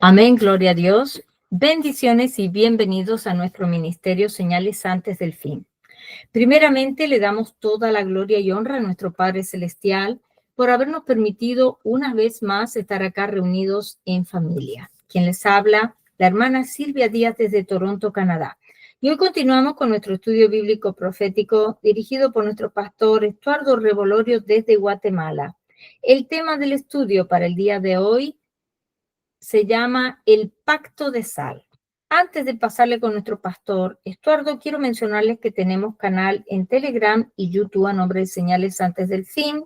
Amén, gloria a Dios. Bendiciones y bienvenidos a nuestro ministerio Señales antes del fin. Primeramente, le damos toda la gloria y honra a nuestro Padre Celestial por habernos permitido una vez más estar acá reunidos en familia. Quien les habla, la hermana Silvia Díaz desde Toronto, Canadá. Y hoy continuamos con nuestro estudio bíblico profético dirigido por nuestro pastor Estuardo Revolorio desde Guatemala. El tema del estudio para el día de hoy se llama El Pacto de Sal. Antes de pasarle con nuestro pastor Estuardo, quiero mencionarles que tenemos canal en Telegram y YouTube a nombre de Señales Antes del Fin.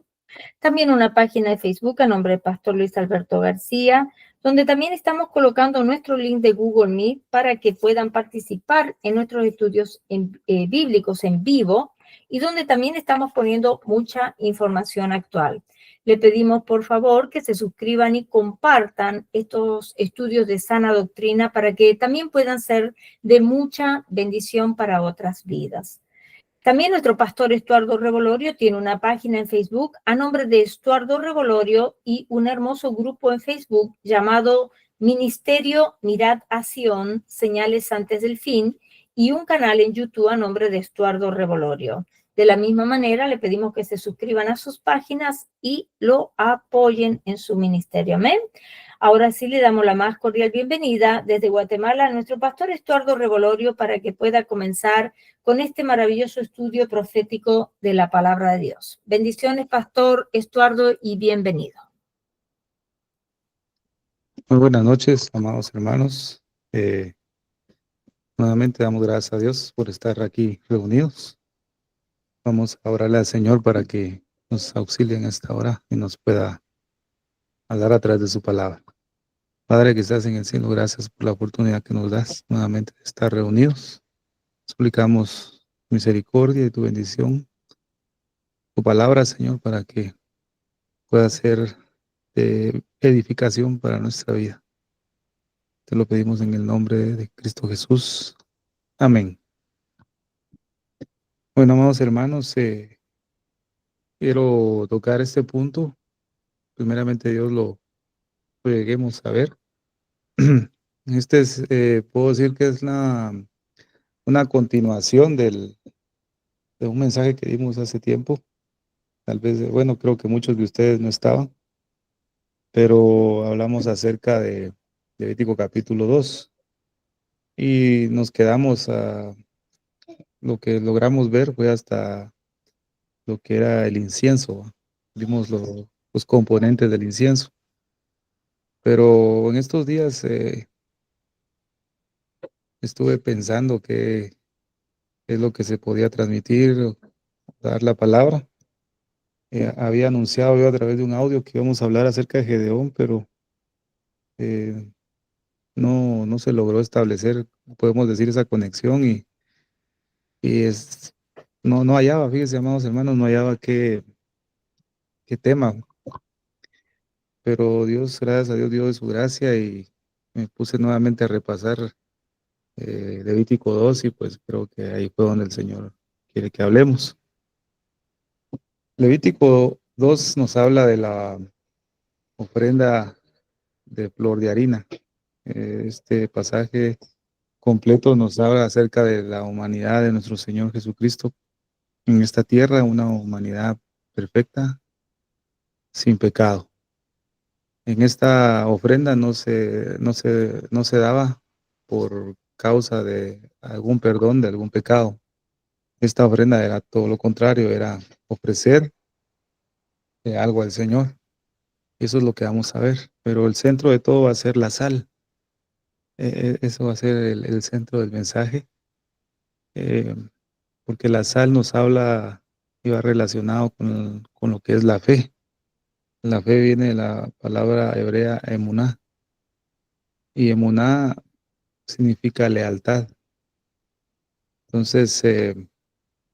También una página de Facebook a nombre del pastor Luis Alberto García, donde también estamos colocando nuestro link de Google Meet para que puedan participar en nuestros estudios bíblicos en vivo y donde también estamos poniendo mucha información actual. Le pedimos, por favor, que se suscriban y compartan estos estudios de sana doctrina para que también puedan ser de mucha bendición para otras vidas. También nuestro pastor Estuardo Revolorio tiene una página en Facebook a nombre de Estuardo Revolorio y un hermoso grupo en Facebook llamado Ministerio Mirad a Sion, Señales antes del fin, y un canal en YouTube a nombre de Estuardo Revolorio. De la misma manera, le pedimos que se suscriban a sus páginas y lo apoyen en su ministerio. Amén. Ahora sí le damos la más cordial bienvenida desde Guatemala a nuestro pastor Estuardo Revolorio para que pueda comenzar con este maravilloso estudio profético de la palabra de Dios. Bendiciones, pastor Estuardo, y bienvenido. Muy buenas noches, amados hermanos. Nuevamente damos gracias a Dios por estar aquí reunidos. Vamos a orarle al Señor para que nos auxilie en esta hora y nos pueda hablar a través de su palabra. Padre que estás en el cielo, gracias por la oportunidad que nos das nuevamente de estar reunidos. Suplicamos misericordia y tu bendición, tu palabra, Señor, para que pueda ser de edificación para nuestra vida. Te lo pedimos en el nombre de Cristo Jesús. Amén. Bueno, amados hermanos, quiero tocar este punto. Primeramente, Dios lo lleguemos a ver. Este es, puedo decir que es una continuación de un mensaje que dimos hace tiempo. Tal vez, bueno, creo que muchos de ustedes no estaban, pero hablamos acerca de Levítico capítulo 2 y nos quedamos a lo que logramos ver fue hasta lo que era el incienso. ¿Va? Vimos los componentes del incienso. Pero en estos días estuve pensando qué es lo que se podía transmitir, dar la palabra. Había anunciado yo a través de un audio que íbamos a hablar acerca de Gedeón, pero eh, no se logró establecer, podemos decir, esa conexión y no hallaba, fíjense, amados hermanos, no hallaba qué tema. Pero Dios, gracias a Dios, dio de su gracia y me puse nuevamente a repasar Levítico 2 y pues creo que ahí fue donde el Señor quiere que hablemos. Levítico 2 nos habla de la ofrenda de flor de harina. Este pasaje completo nos habla acerca de la humanidad de nuestro Señor Jesucristo en esta tierra, una humanidad perfecta, sin pecado. En esta ofrenda no se daba por causa de algún perdón, de algún pecado. Esta ofrenda era todo lo contrario, era ofrecer algo al Señor. Eso es lo que vamos a ver. Pero el centro de todo va a ser la sal. Eso va a ser el centro del mensaje. eh, Porque la sal nos habla y va relacionado con lo que es la fe. La fe viene de la palabra hebrea emuná. Y emuná significa lealtad. Entonces,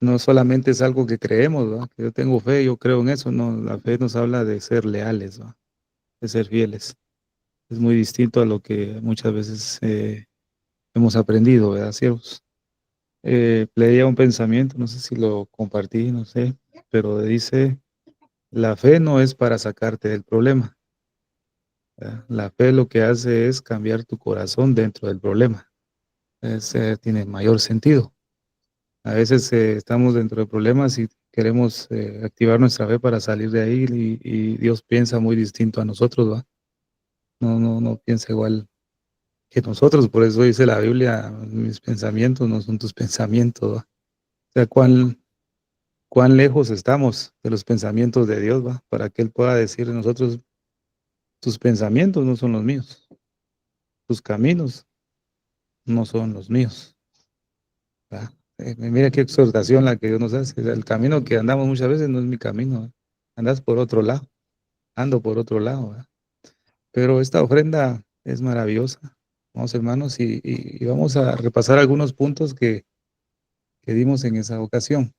no solamente es algo que creemos, ¿verdad? Que yo tengo fe, yo creo en eso. No, la fe nos habla de ser leales, ¿verdad? De ser fieles. Es muy distinto a lo que muchas veces hemos aprendido, ¿verdad, siervos? Leía un pensamiento, no sé si lo compartí, no sé, pero dice, la fe no es para sacarte del problema, ¿verdad? La fe lo que hace es cambiar tu corazón dentro del problema. Tiene mayor sentido. A veces estamos dentro de problemas y queremos activar nuestra fe para salir de ahí y Dios piensa muy distinto a nosotros, ¿va? No piensa igual que nosotros, por eso dice la Biblia, mis pensamientos no son tus pensamientos, ¿va? O sea, cuán lejos estamos de los pensamientos de Dios, ¿va? Para que Él pueda decir de nosotros, tus pensamientos no son los míos, tus caminos no son los míos, ¿va? Mira qué exhortación la que Dios nos hace. El camino que andamos muchas veces no es mi camino, ¿va? Andas por otro lado, ando por otro lado, ¿va? Pero esta ofrenda es maravillosa. Vamos, hermanos, y vamos a repasar algunos puntos que dimos en esa ocasión.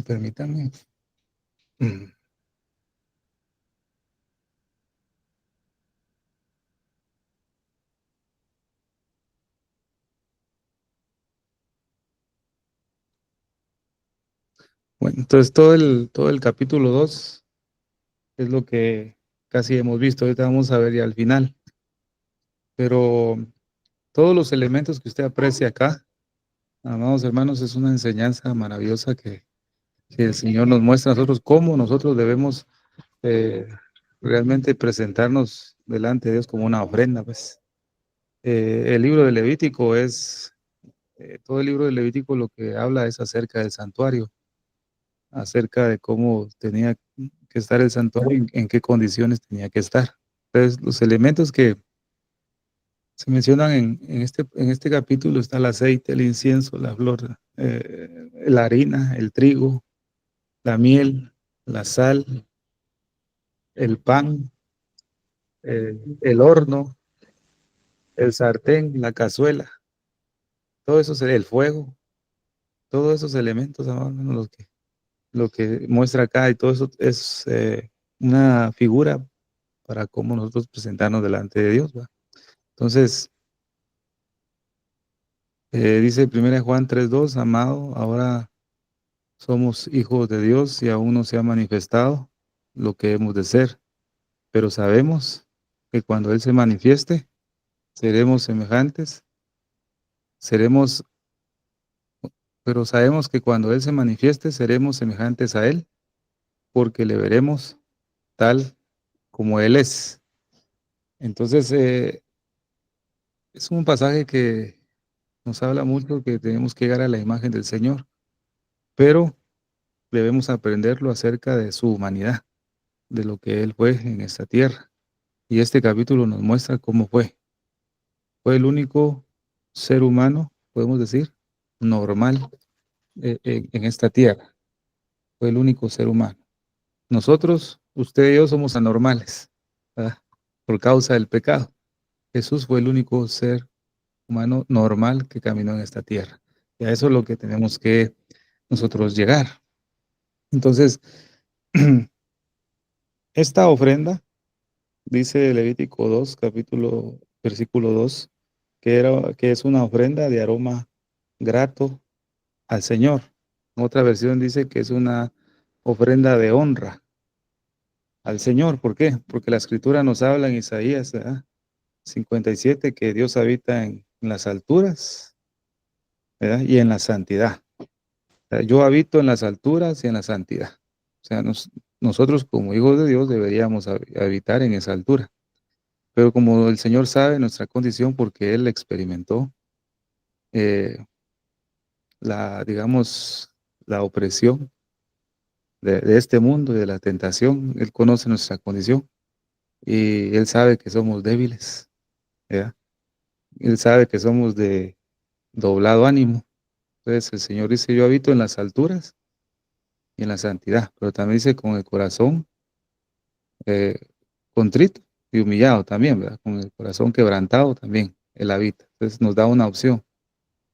Permítanme. Bueno, entonces todo el capítulo 2 es lo que casi hemos visto. Ahorita vamos a ver ya al final. Pero todos los elementos que usted aprecia acá, amados hermanos, es una enseñanza maravillosa que el Señor nos muestra a nosotros cómo nosotros debemos eh, realmente presentarnos delante de Dios como una ofrenda, pues. El libro de Levítico todo el libro de Levítico lo que habla es acerca del santuario, acerca de cómo tenía que estar el santuario, en qué condiciones tenía que estar. Entonces, los elementos que se mencionan en este capítulo está el aceite, el incienso, la flor, la harina, el trigo, la miel, la sal, el pan, el horno, el sartén, la cazuela, todo eso sería el fuego, todos esos elementos, amados hermanos, lo que muestra acá y todo eso es una figura para cómo nosotros presentarnos delante de Dios, ¿va? Entonces, dice 1 Juan 3:2, amado, ahora somos hijos de Dios y aún no se ha manifestado lo que hemos de ser, pero sabemos que cuando Él se manifieste, seremos semejantes, seremos, pero sabemos que cuando Él se manifieste, seremos semejantes a Él, porque le veremos tal como Él es. Entonces, es un pasaje que nos habla mucho que tenemos que llegar a la imagen del Señor, pero debemos aprenderlo acerca de su humanidad, de lo que Él fue en esta tierra. Y este capítulo nos muestra cómo fue. Fue el único ser humano, podemos decir, normal en esta tierra. Fue el único ser humano. Nosotros, usted y yo, somos anormales, ¿verdad? Por causa del pecado. Jesús fue el único ser humano normal que caminó en esta tierra. Y a eso es lo que tenemos que nosotros llegar. Entonces, esta ofrenda, dice Levítico 2, versículo 2, que es una ofrenda de aroma grato al Señor. Otra versión dice que es una ofrenda de honra al Señor. ¿Por qué? Porque la escritura nos habla en Isaías 57 que Dios habita en las alturas, ¿verdad? Y en la santidad. O sea, yo habito en las alturas y en la santidad. O sea, nosotros como hijos de Dios deberíamos habitar en esa altura. Pero como el Señor sabe nuestra condición porque Él experimentó eh, digamos, la opresión de este mundo y de la tentación, Él conoce nuestra condición y Él sabe que somos débiles, ¿verdad? Él sabe que somos de doblado ánimo. Entonces el Señor dice, yo habito en las alturas y en la santidad, pero también dice con el corazón eh, contrito y humillado también, ¿verdad? Con el corazón quebrantado también, Él habita. Entonces nos da una opción,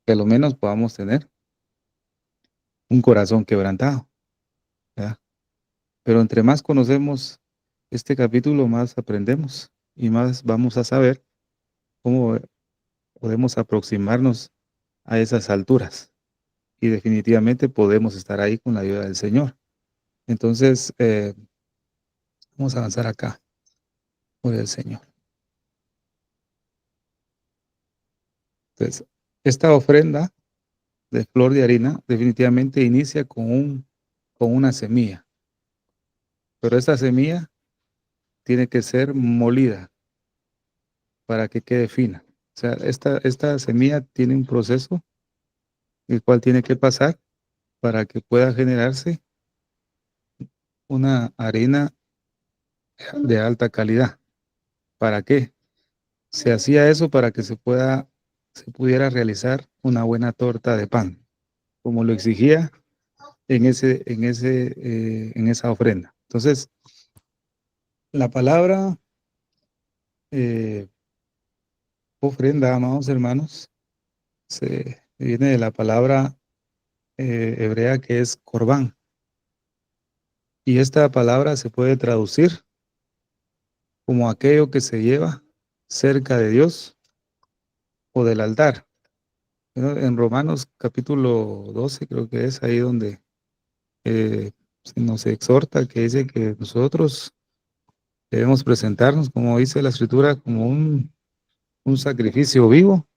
que a lo menos podamos tener un corazón quebrantado, ¿verdad? Pero entre más conocemos este capítulo, más aprendemos y más vamos a saber cómo podemos aproximarnos a esas alturas. Y definitivamente podemos estar ahí con la ayuda del Señor. Entonces, vamos a avanzar acá. por el Señor. Entonces, esta ofrenda de flor de harina definitivamente inicia con una semilla, pero esta semilla tiene que ser molida para que quede fina. O sea, esta semilla tiene un proceso el cual tiene que pasar para que pueda generarse una harina de alta calidad. ¿Para qué? Se hacía eso para que se pudiera realizar una buena torta de pan, como lo exigía en esa ofrenda. Entonces, la palabra eh, ofrenda, amados hermanos, se viene de la palabra hebrea que es corbán. Y esta palabra se puede traducir como aquello que se lleva cerca de Dios o del altar. En Romanos capítulo 12 creo que es ahí donde se nos exhorta, que dice que nosotros debemos presentarnos, como dice la Escritura, como un sacrificio vivo,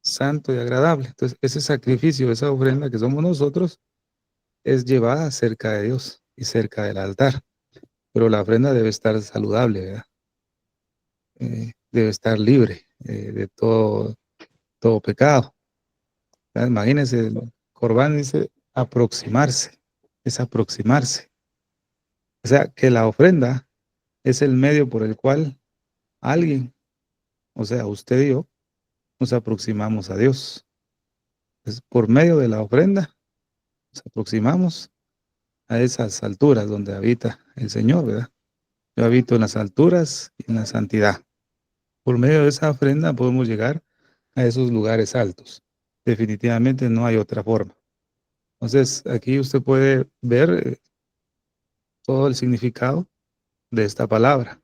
santo y agradable. Entonces, ese sacrificio, esa ofrenda que somos nosotros, es llevada cerca de Dios y cerca del altar. Pero la ofrenda debe estar saludable, ¿verdad? Debe estar libre de todo pecado. ¿Verdad? Imagínense, el Corbán dice aproximarse, es aproximarse. O sea, que la ofrenda es el medio por el cual alguien, o sea, usted y yo, nos aproximamos a Dios. Es por medio de la ofrenda nos aproximamos a esas alturas donde habita el Señor, ¿verdad? Yo habito en las alturas y en la santidad. Por medio de esa ofrenda podemos llegar a esos lugares altos. Definitivamente no hay otra forma. Entonces, aquí usted puede ver todo el significado de esta palabra.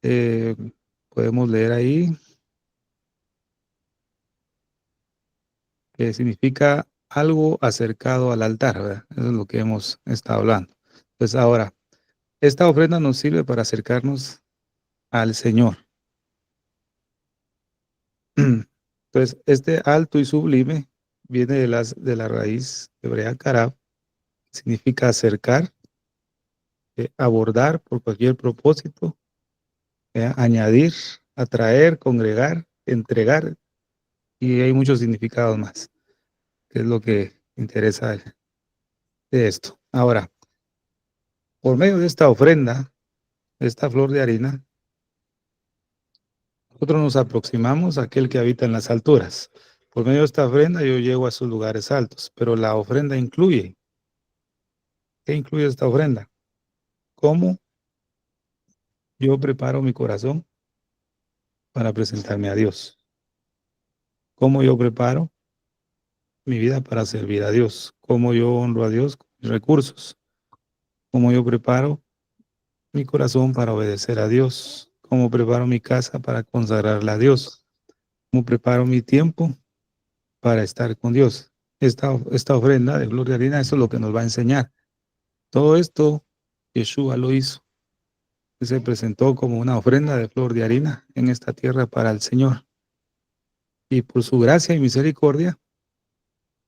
Eh, Podemos leer ahí que significa algo acercado al altar, ¿verdad? Eso es lo que hemos estado hablando. Entonces, ahora, esta ofrenda nos sirve para acercarnos al Señor. Entonces, este alto y sublime viene de la raíz hebrea karab, significa acercar, abordar por cualquier propósito, añadir, atraer, congregar, entregar, y hay muchos significados más, que es lo que interesa de esto. Ahora, por medio de esta ofrenda, esta flor de harina, nosotros nos aproximamos a aquel que habita en las alturas. Por medio de esta ofrenda yo llego a esos lugares altos, pero la ofrenda incluye, ¿qué incluye esta ofrenda? ¿Cómo yo preparo mi corazón para presentarme a Dios? ¿Cómo yo preparo mi vida para servir a Dios? ¿Cómo yo honro a Dios con mis recursos? ¿Cómo yo preparo mi corazón para obedecer a Dios? ¿Cómo preparo mi casa para consagrarla a Dios? ¿Cómo preparo mi tiempo para estar con Dios? Esta ofrenda de flor de harina, eso es lo que nos va a enseñar. Todo esto Yeshua lo hizo. Se presentó como una ofrenda de flor de harina en esta tierra para el Señor. Y por su gracia y misericordia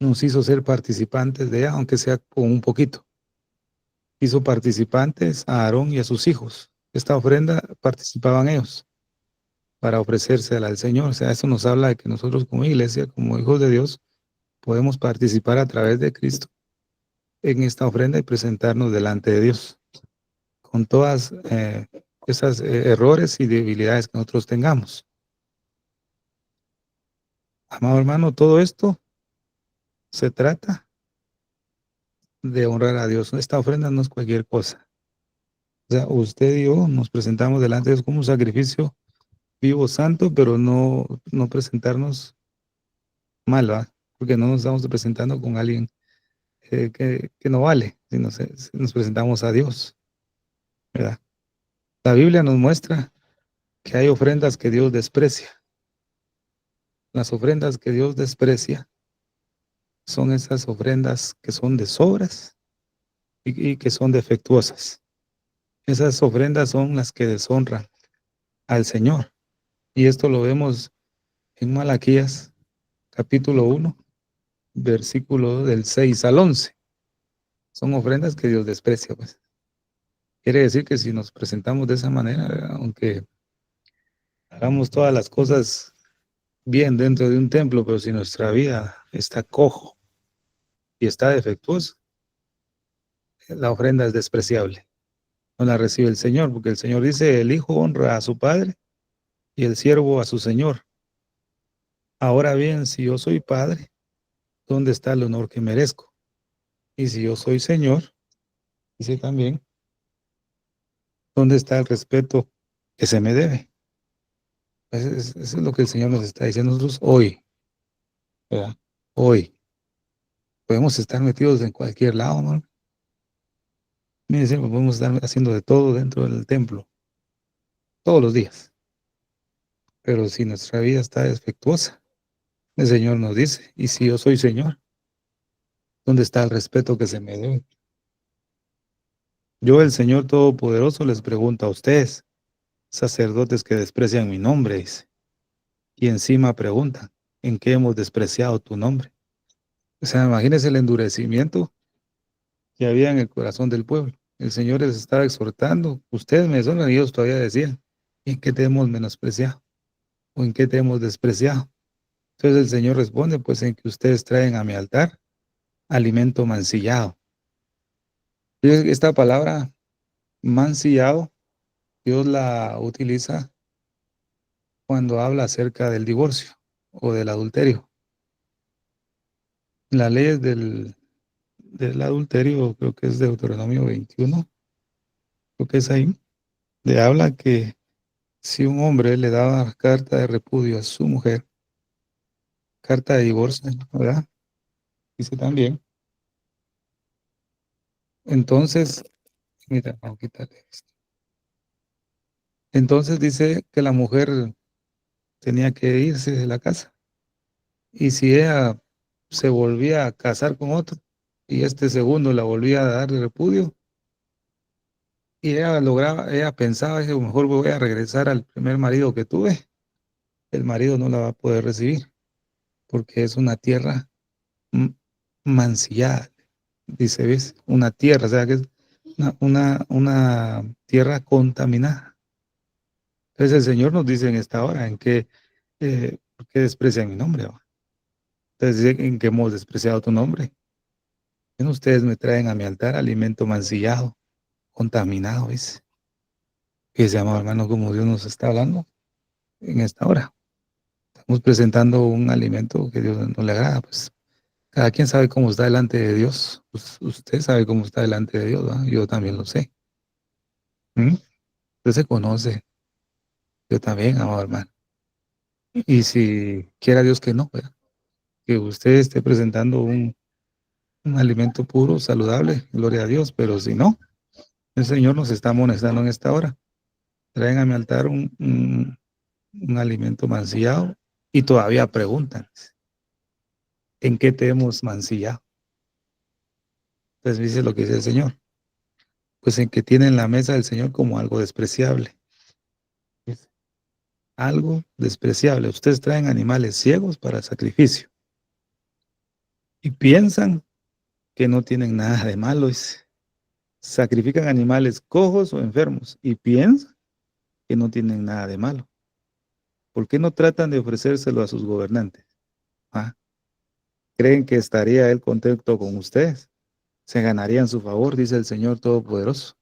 nos hizo ser participantes de ella, aunque sea con un poquito. Hizo participantes a Aarón y a sus hijos. Esta ofrenda participaban ellos para ofrecérsela al Señor. O sea, eso nos habla de que nosotros como iglesia, como hijos de Dios, podemos participar a través de Cristo en esta ofrenda y presentarnos delante de Dios con todas esas errores y debilidades que nosotros tengamos. Amado hermano, todo esto se trata de honrar a Dios. Esta ofrenda no es cualquier cosa. O sea, usted y yo nos presentamos delante de Dios como un sacrificio vivo, santo, pero no presentarnos mal, ¿va? Porque no nos estamos presentando con alguien que no vale, sino nos presentamos a Dios, ¿verdad? La Biblia nos muestra que hay ofrendas que Dios desprecia. Las ofrendas que Dios desprecia son esas ofrendas que son de sobras y que son defectuosas. Esas ofrendas son las que deshonran al Señor. Y esto lo vemos en Malaquías, capítulo 1, versículo del 6 al 11. Son ofrendas que Dios desprecia, pues. Quiere decir que si nos presentamos de esa manera, aunque hagamos todas las cosas bien dentro de un templo, pero si nuestra vida está cojo y está defectuosa, la ofrenda es despreciable. No la recibe el Señor, porque el Señor dice, el hijo honra a su padre y el siervo a su señor. Ahora bien, si yo soy padre, ¿dónde está el honor que merezco? Y si yo soy señor, dice también, ¿dónde está el respeto que se me debe? Eso es lo que el Señor nos está diciendo nosotros hoy, ¿verdad? Hoy. Podemos estar metidos en cualquier lado, ¿no? Mire, siempre podemos estar haciendo de todo dentro del templo, todos los días. Pero si nuestra vida está defectuosa, el Señor nos dice, y si yo soy Señor, ¿dónde está el respeto que se me debe? Yo, el Señor Todopoderoso, les pregunto a ustedes, sacerdotes que desprecian mi nombre, dice, y encima preguntan, ¿en qué hemos despreciado tu nombre? O sea, imagínense el endurecimiento que había en el corazón del pueblo. El Señor les estaba exhortando, ustedes me deshonran, y ellos todavía decían, ¿en qué te hemos menospreciado? ¿O en qué te hemos despreciado? Entonces el Señor responde, pues en que ustedes traen a mi altar alimento mancillado. Fíjense que esta palabra mancillado, Dios la utiliza cuando habla acerca del divorcio o del adulterio. Las leyes del adulterio, creo que es Deuteronomio 21, creo que es ahí, le habla que si un hombre le daba carta de repudio a su mujer, carta de divorcio, ¿verdad? Dice también. Entonces, mira, vamos a quitarle esto. Entonces dice que la mujer tenía que irse de la casa. Y si ella se volvía a casar con otro y este segundo la volvía a dar repudio, y ella pensaba, que a lo mejor voy a regresar al primer marido que tuve, el marido no la va a poder recibir porque es una tierra m- mancillada, dice, ¿ves? Una tierra, o sea que es una tierra contaminada. Entonces el Señor nos dice en esta hora ¿por qué desprecian mi nombre? ¿Va? Entonces dice, ¿en qué hemos despreciado tu nombre? Ven, ustedes me traen a mi altar alimento mancillado, contaminado, dice. Que se llama, hermano, como Dios nos está hablando en esta hora. Estamos presentando un alimento que Dios no le agrada, pues. Cada quien sabe cómo está delante de Dios. Usted sabe cómo está delante de Dios, ¿verdad? Yo también lo sé. ¿Mm? Usted se conoce. Yo también, amado hermano. Y si quiera Dios que no, ¿verdad? Que usted esté presentando un alimento puro, saludable, gloria a Dios, pero si no, el Señor nos está amonestando en esta hora. Traen a mi altar un alimento mancillado y todavía preguntan, ¿en qué te hemos mancillado? Entonces dice lo que dice el Señor, pues en que tienen la mesa del Señor como algo despreciable. Dice, algo despreciable. Ustedes traen animales ciegos para sacrificio y piensan que no tienen nada de malo. Dice, sacrifican animales cojos o enfermos y piensan que no tienen nada de malo. ¿Por qué no tratan de ofrecérselo a sus gobernantes? ¿Ah? ¿Creen que estaría él contento con ustedes? Se ganaría en su favor, dice el Señor Todopoderoso.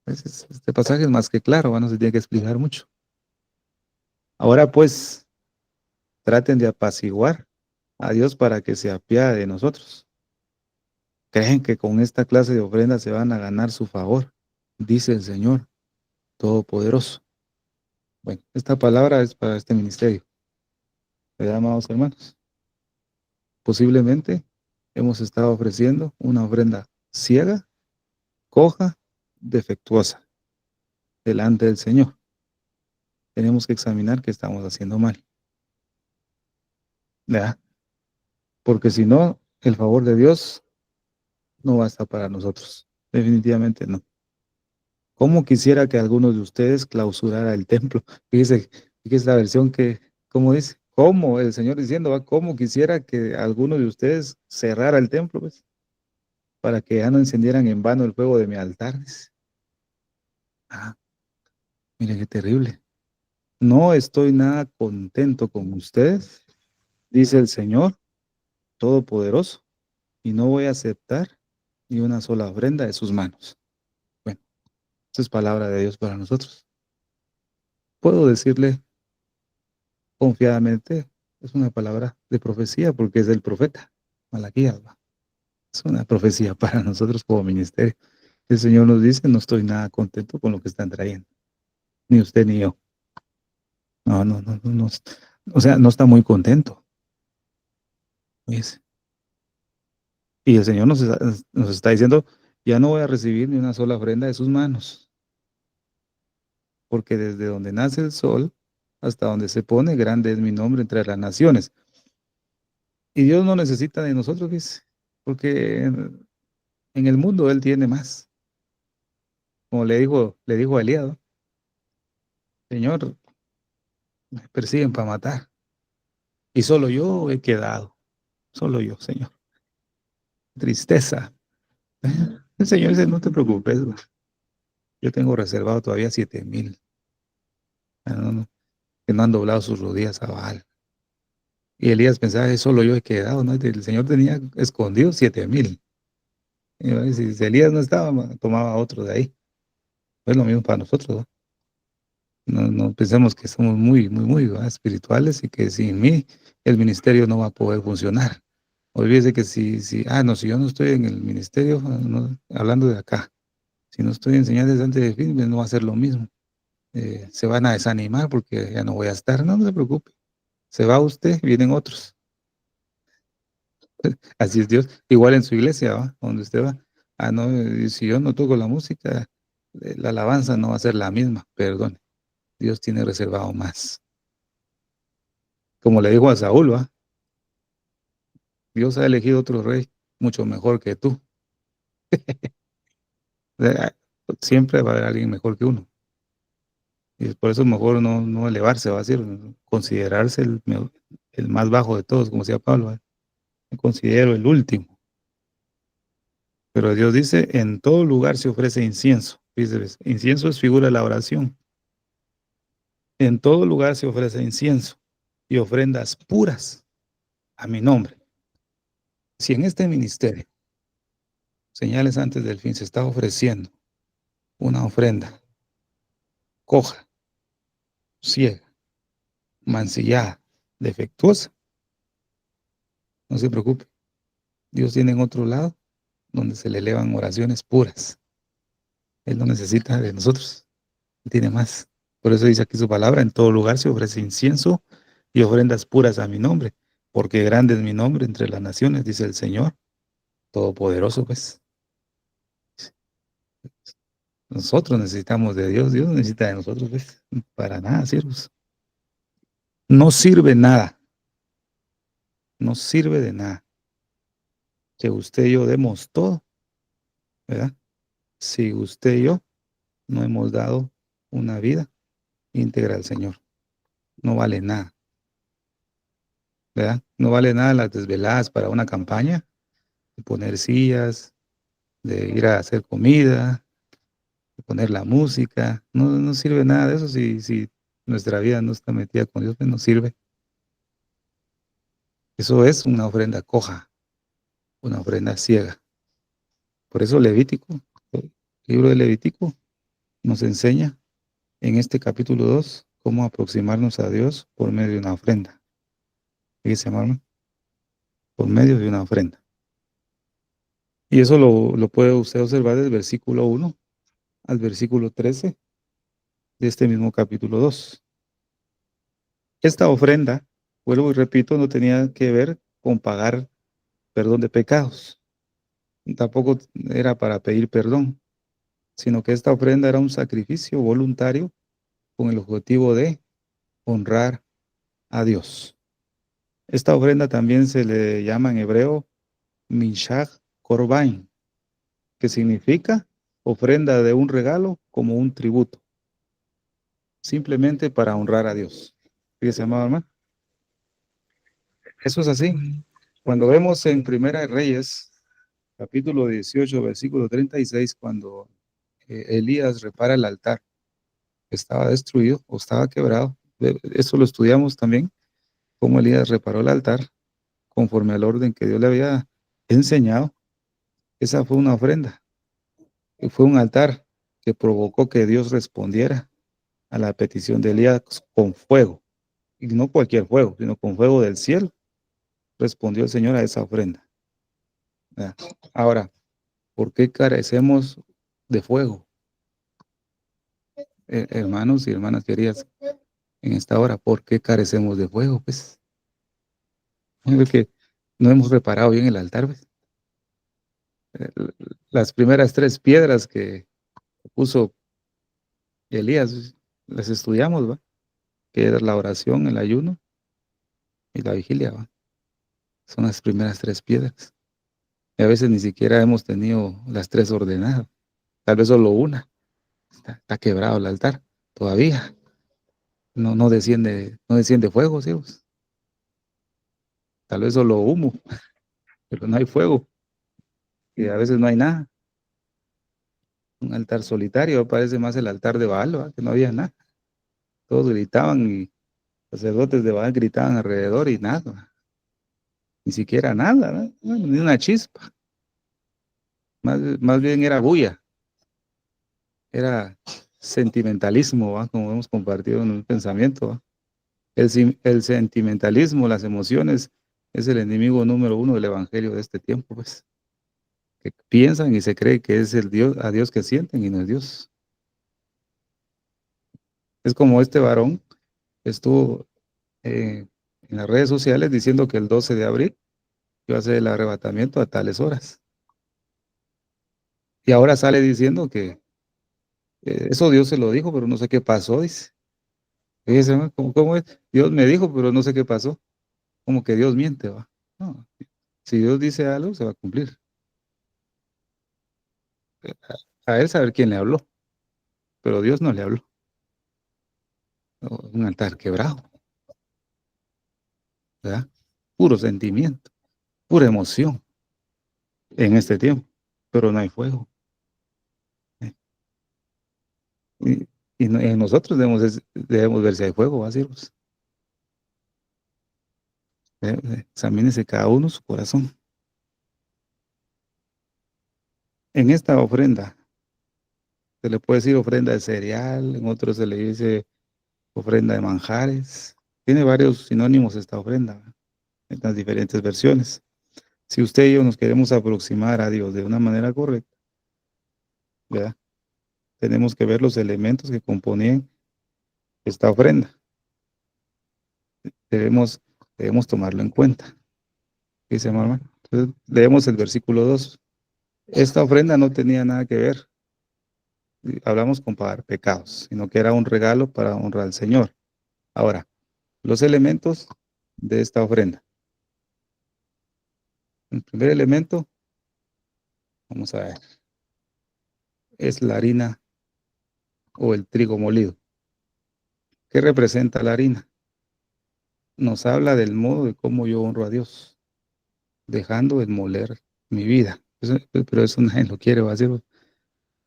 Este pasaje es más que claro, no se tiene que explicar mucho. Ahora pues, traten de apaciguar a Dios para que se apiade de nosotros. ¿Creen que con esta clase de ofrendas se van a ganar su favor? Dice el Señor Todopoderoso. Bueno, esta palabra es para este ministerio. ¿Verdad, amados hermanos? Posiblemente hemos estado ofreciendo una ofrenda ciega, coja, defectuosa delante del Señor. Tenemos que examinar qué estamos haciendo mal. ¿Verdad? Porque si no, el favor de Dios no va a estar para nosotros. Definitivamente no. ¿Cómo quisiera que algunos de ustedes clausurara el templo? Fíjese la versión que, ¿cómo dice? ¿Cómo? El Señor diciendo, ¿va? ¿Cómo quisiera que alguno de ustedes cerrara el templo, pues? Para que ya no encendieran en vano el fuego de mi altar. Dice. Ah, mire qué terrible. No estoy nada contento con ustedes, dice el Señor Todopoderoso, y no voy a aceptar ni una sola ofrenda de sus manos. Bueno, esa es palabra de Dios para nosotros. Puedo decirle confiadamente, es una palabra de profecía porque es del profeta Malaquías. ¿Va? Es una profecía para nosotros como ministerio. El Señor nos dice, no estoy nada contento con lo que están trayendo, ni usted ni yo. No, no, no, no, no. O sea, no está muy contento. ¿Ves? Y el Señor nos está diciendo, ya no voy a recibir ni una sola ofrenda de sus manos, porque desde donde nace el sol hasta donde se pone, grande es mi nombre entre las naciones. Y Dios no necesita de nosotros, dice, porque en el mundo Él tiene más. Como le dijo a Elías, ¿no? Señor, me persiguen para matar. Y solo yo he quedado. Solo yo, Señor. Tristeza. El Señor dice, no te preocupes, güey. Yo tengo reservado todavía 7,000. No, no, que no han doblado sus rodillas a Baal. Y Elías pensaba que solo yo he quedado, ¿no? El Señor tenía escondido 7,000. Y si Elías no estaba, tomaba otro de ahí. Es lo mismo para nosotros, ¿no? No pensemos que somos muy, muy, muy, ¿verdad? Espirituales y que sin mí el ministerio no va a poder funcionar. Olvídese que si yo no estoy en el ministerio, hablando de acá, si no estoy enseñando antes de fin, no va a ser lo mismo. Se van a desanimar porque ya no voy a estar. No, no se preocupe. Se va usted, vienen otros. Así es Dios. Igual en su iglesia, ¿va? Donde usted va. Ah, no, si yo no toco la música, la alabanza no va a ser la misma. Perdón. Dios tiene reservado más. Como le dijo a Saúl, ¿va? Dios ha elegido otro rey mucho mejor que tú. Siempre va a haber alguien mejor que uno. Y por eso es mejor no elevarse, va a decir, considerarse el más bajo de todos, como decía Pablo. ¿Va? Me considero el último. Pero Dios dice, en todo lugar se ofrece incienso. Dice, ¿ves? Incienso es figura de la oración. En todo lugar se ofrece incienso y ofrendas puras a mi nombre. Si en este ministerio, señales antes del fin, se está ofreciendo una ofrenda coja, ciega, mancillada, defectuosa, no se preocupe. Dios tiene en otro lado donde se le elevan oraciones puras. Él no necesita de nosotros, Él tiene más. Por eso dice aquí su palabra, en todo lugar se ofrece incienso y ofrendas puras a mi nombre, porque grande es mi nombre entre las naciones, dice el Señor, Todopoderoso, pues. Nosotros necesitamos de Dios, Dios necesita de nosotros, pues. Para nada, siervos. No sirve nada, no sirve de nada que usted y yo demos todo, ¿verdad? Si usted y yo no hemos dado una vida íntegra al Señor, no vale nada, ¿verdad? No vale nada las desveladas para una campaña, de poner sillas, de ir a hacer comida, de poner la música, no sirve nada de eso si nuestra vida no está metida con Dios, pues no sirve. Eso es una ofrenda coja, una ofrenda ciega. Por eso Levítico, el libro de Levítico, nos enseña en este capítulo 2 cómo aproximarnos a Dios por medio de una ofrenda. Fíjese, hermano, por medio de una ofrenda. Y eso lo puede usted observar del versículo 1 al versículo 13 de este mismo capítulo 2. Esta ofrenda, vuelvo y repito, no tenía que ver con pagar perdón de pecados. Tampoco era para pedir perdón, sino que esta ofrenda era un sacrificio voluntario con el objetivo de honrar a Dios. Esta ofrenda también se le llama en hebreo Mishach Korban, que significa ofrenda de un regalo como un tributo, simplemente para honrar a Dios. Fíjese, amado hermano, eso es así. Cuando vemos en Primera de Reyes, capítulo 18, versículo 36, cuando Elías repara el altar, estaba destruido o estaba quebrado. Eso lo estudiamos también, cómo Elías reparó el altar conforme al orden que Dios le había enseñado. Esa fue una ofrenda, y fue un altar que provocó que Dios respondiera a la petición de Elías con fuego, y no cualquier fuego, sino con fuego del cielo. Respondió el Señor a esa ofrenda. ¿Verdad? Ahora, ¿por qué carecemos de fuego? Hermanos y hermanas queridas, en esta hora, ¿por qué carecemos de fuego? Pues, porque no hemos reparado bien el altar, pues. Eh, Las primeras tres piedras que puso Elías, las estudiamos, ¿va? Que era la oración, el ayuno y la vigilia, ¿va? Son las primeras tres piedras. Y a veces ni siquiera hemos tenido las tres ordenadas, tal vez solo una. Está quebrado el altar todavía. No desciende fuego, ¿sí? Pues, tal vez solo humo, pero no hay fuego. Y a veces no hay nada. Un altar solitario parece más el altar de Baal, ¿va? Que no había nada. Todos gritaban y los sacerdotes de Baal gritaban alrededor y nada. Ni siquiera nada, ¿no? Bueno, ni una chispa. Más bien era bulla. Era sentimentalismo, ¿va? Como hemos compartido en un pensamiento, ¿va? El sentimentalismo, las emociones, es el enemigo número uno del evangelio de este tiempo, pues. Que piensan y se cree que es el Dios, a Dios que sienten y no es Dios. Es como este varón estuvo en las redes sociales diciendo que el 12 de abril iba a ser el arrebatamiento a tales horas. Y ahora sale diciendo que eso Dios se lo dijo, pero no sé qué pasó, dice. Fíjese, ¿no? ¿Cómo es? Dios me dijo, pero no sé qué pasó. Como que Dios miente, va. No, si Dios dice algo, se va a cumplir. A él saber quién le habló, pero Dios no le habló. No, un altar quebrado, ¿verdad? Puro sentimiento, pura emoción en este tiempo, pero no hay fuego. ¿Eh? Y, en nosotros debemos ver si hay fuego, ¿va? Siervos. Examínese cada uno su corazón. En esta ofrenda, se le puede decir ofrenda de cereal, en otros se le dice ofrenda de manjares. Tiene varios sinónimos esta ofrenda, ¿verdad? En las diferentes versiones. Si usted y yo nos queremos aproximar a Dios de una manera correcta, ¿verdad? Tenemos que ver los elementos que componían esta ofrenda. Debemos, debemos tomarlo en cuenta. Dice mamá. Entonces, leemos el versículo 2. Esta ofrenda no tenía nada que ver, hablamos con pagar pecados, sino que era un regalo para honrar al Señor. Ahora, los elementos de esta ofrenda. El primer elemento, vamos a ver, es la harina o el trigo molido. ¿Qué representa la harina? Nos habla del modo de cómo yo honro a Dios, dejando de moler mi vida. Pero eso nadie lo quiere, va a ser,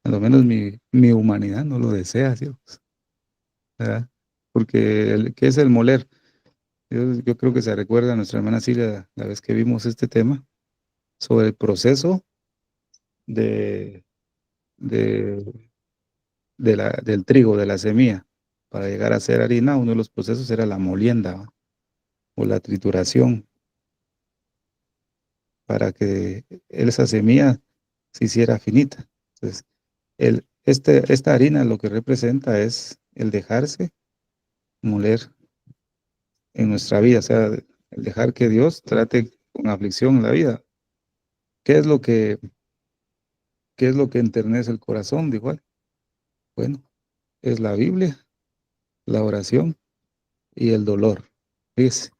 a lo menos mi humanidad no lo desea, ¿sí? ¿Verdad? Porque, ¿qué es el moler? Yo creo que se recuerda a nuestra hermana Silvia la vez que vimos este tema, sobre el proceso de, de, del trigo, de la semilla. Para llegar a ser harina, uno de los procesos era la molienda, ¿va? O la trituración, para que esa semilla se hiciera finita. Entonces, esta harina lo que representa es el dejarse moler en nuestra vida, o sea, el dejar que Dios trate con aflicción en la vida. ¿Qué es lo que, qué es lo que enternece el corazón? De igual. Bueno, es la Biblia, la oración y el dolor. Fíjese,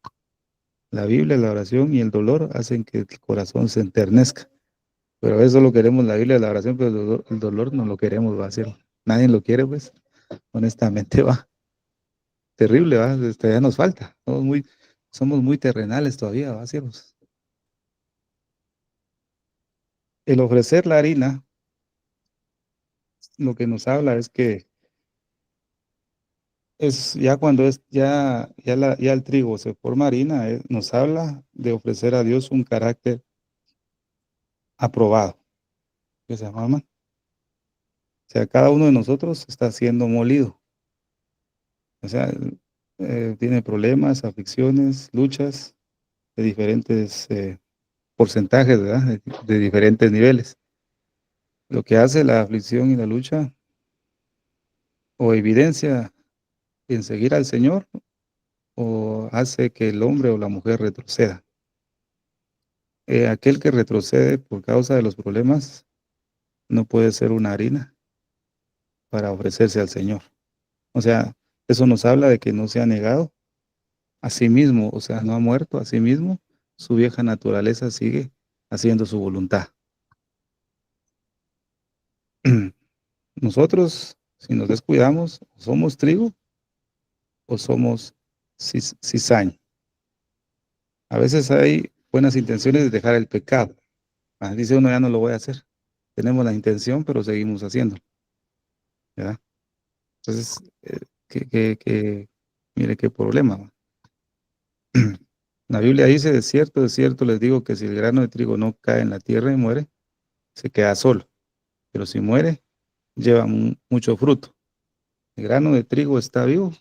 la Biblia, la oración y el dolor hacen que el corazón se enternezca. Pero eso lo queremos, la Biblia, la oración, pero el dolor no lo queremos, va a ser. Nadie lo quiere, pues, honestamente, va. Terrible, va, ya nos falta. Somos muy terrenales todavía, va, siervos. El ofrecer la harina, lo que nos habla es que es ya cuando ya el trigo se forma harina, nos habla de ofrecer a Dios un carácter aprobado, que se llama. O sea, cada uno de nosotros está siendo molido. O sea, tiene problemas, aflicciones, luchas de diferentes porcentajes, ¿verdad? De diferentes niveles. Lo que hace la aflicción y la lucha o evidencia en seguir al Señor o hace que el hombre o la mujer retroceda. Aquel que retrocede por causa de los problemas no puede ser una harina para ofrecerse al Señor. O sea, eso nos habla de que no se ha negado a sí mismo, o sea, no ha muerto a sí mismo, su vieja naturaleza sigue haciendo su voluntad. Nosotros, si nos descuidamos, somos trigo o somos cizaña. A veces hay buenas intenciones de dejar el pecado. Dice uno, ya no lo voy a hacer. Tenemos la intención, pero seguimos haciéndolo. ¿Verdad? Entonces, mire qué problema. ¿Va? La Biblia dice, de cierto les digo que si el grano de trigo no cae en la tierra y muere, se queda solo. Pero si muere, lleva mucho fruto. El grano de trigo está vivo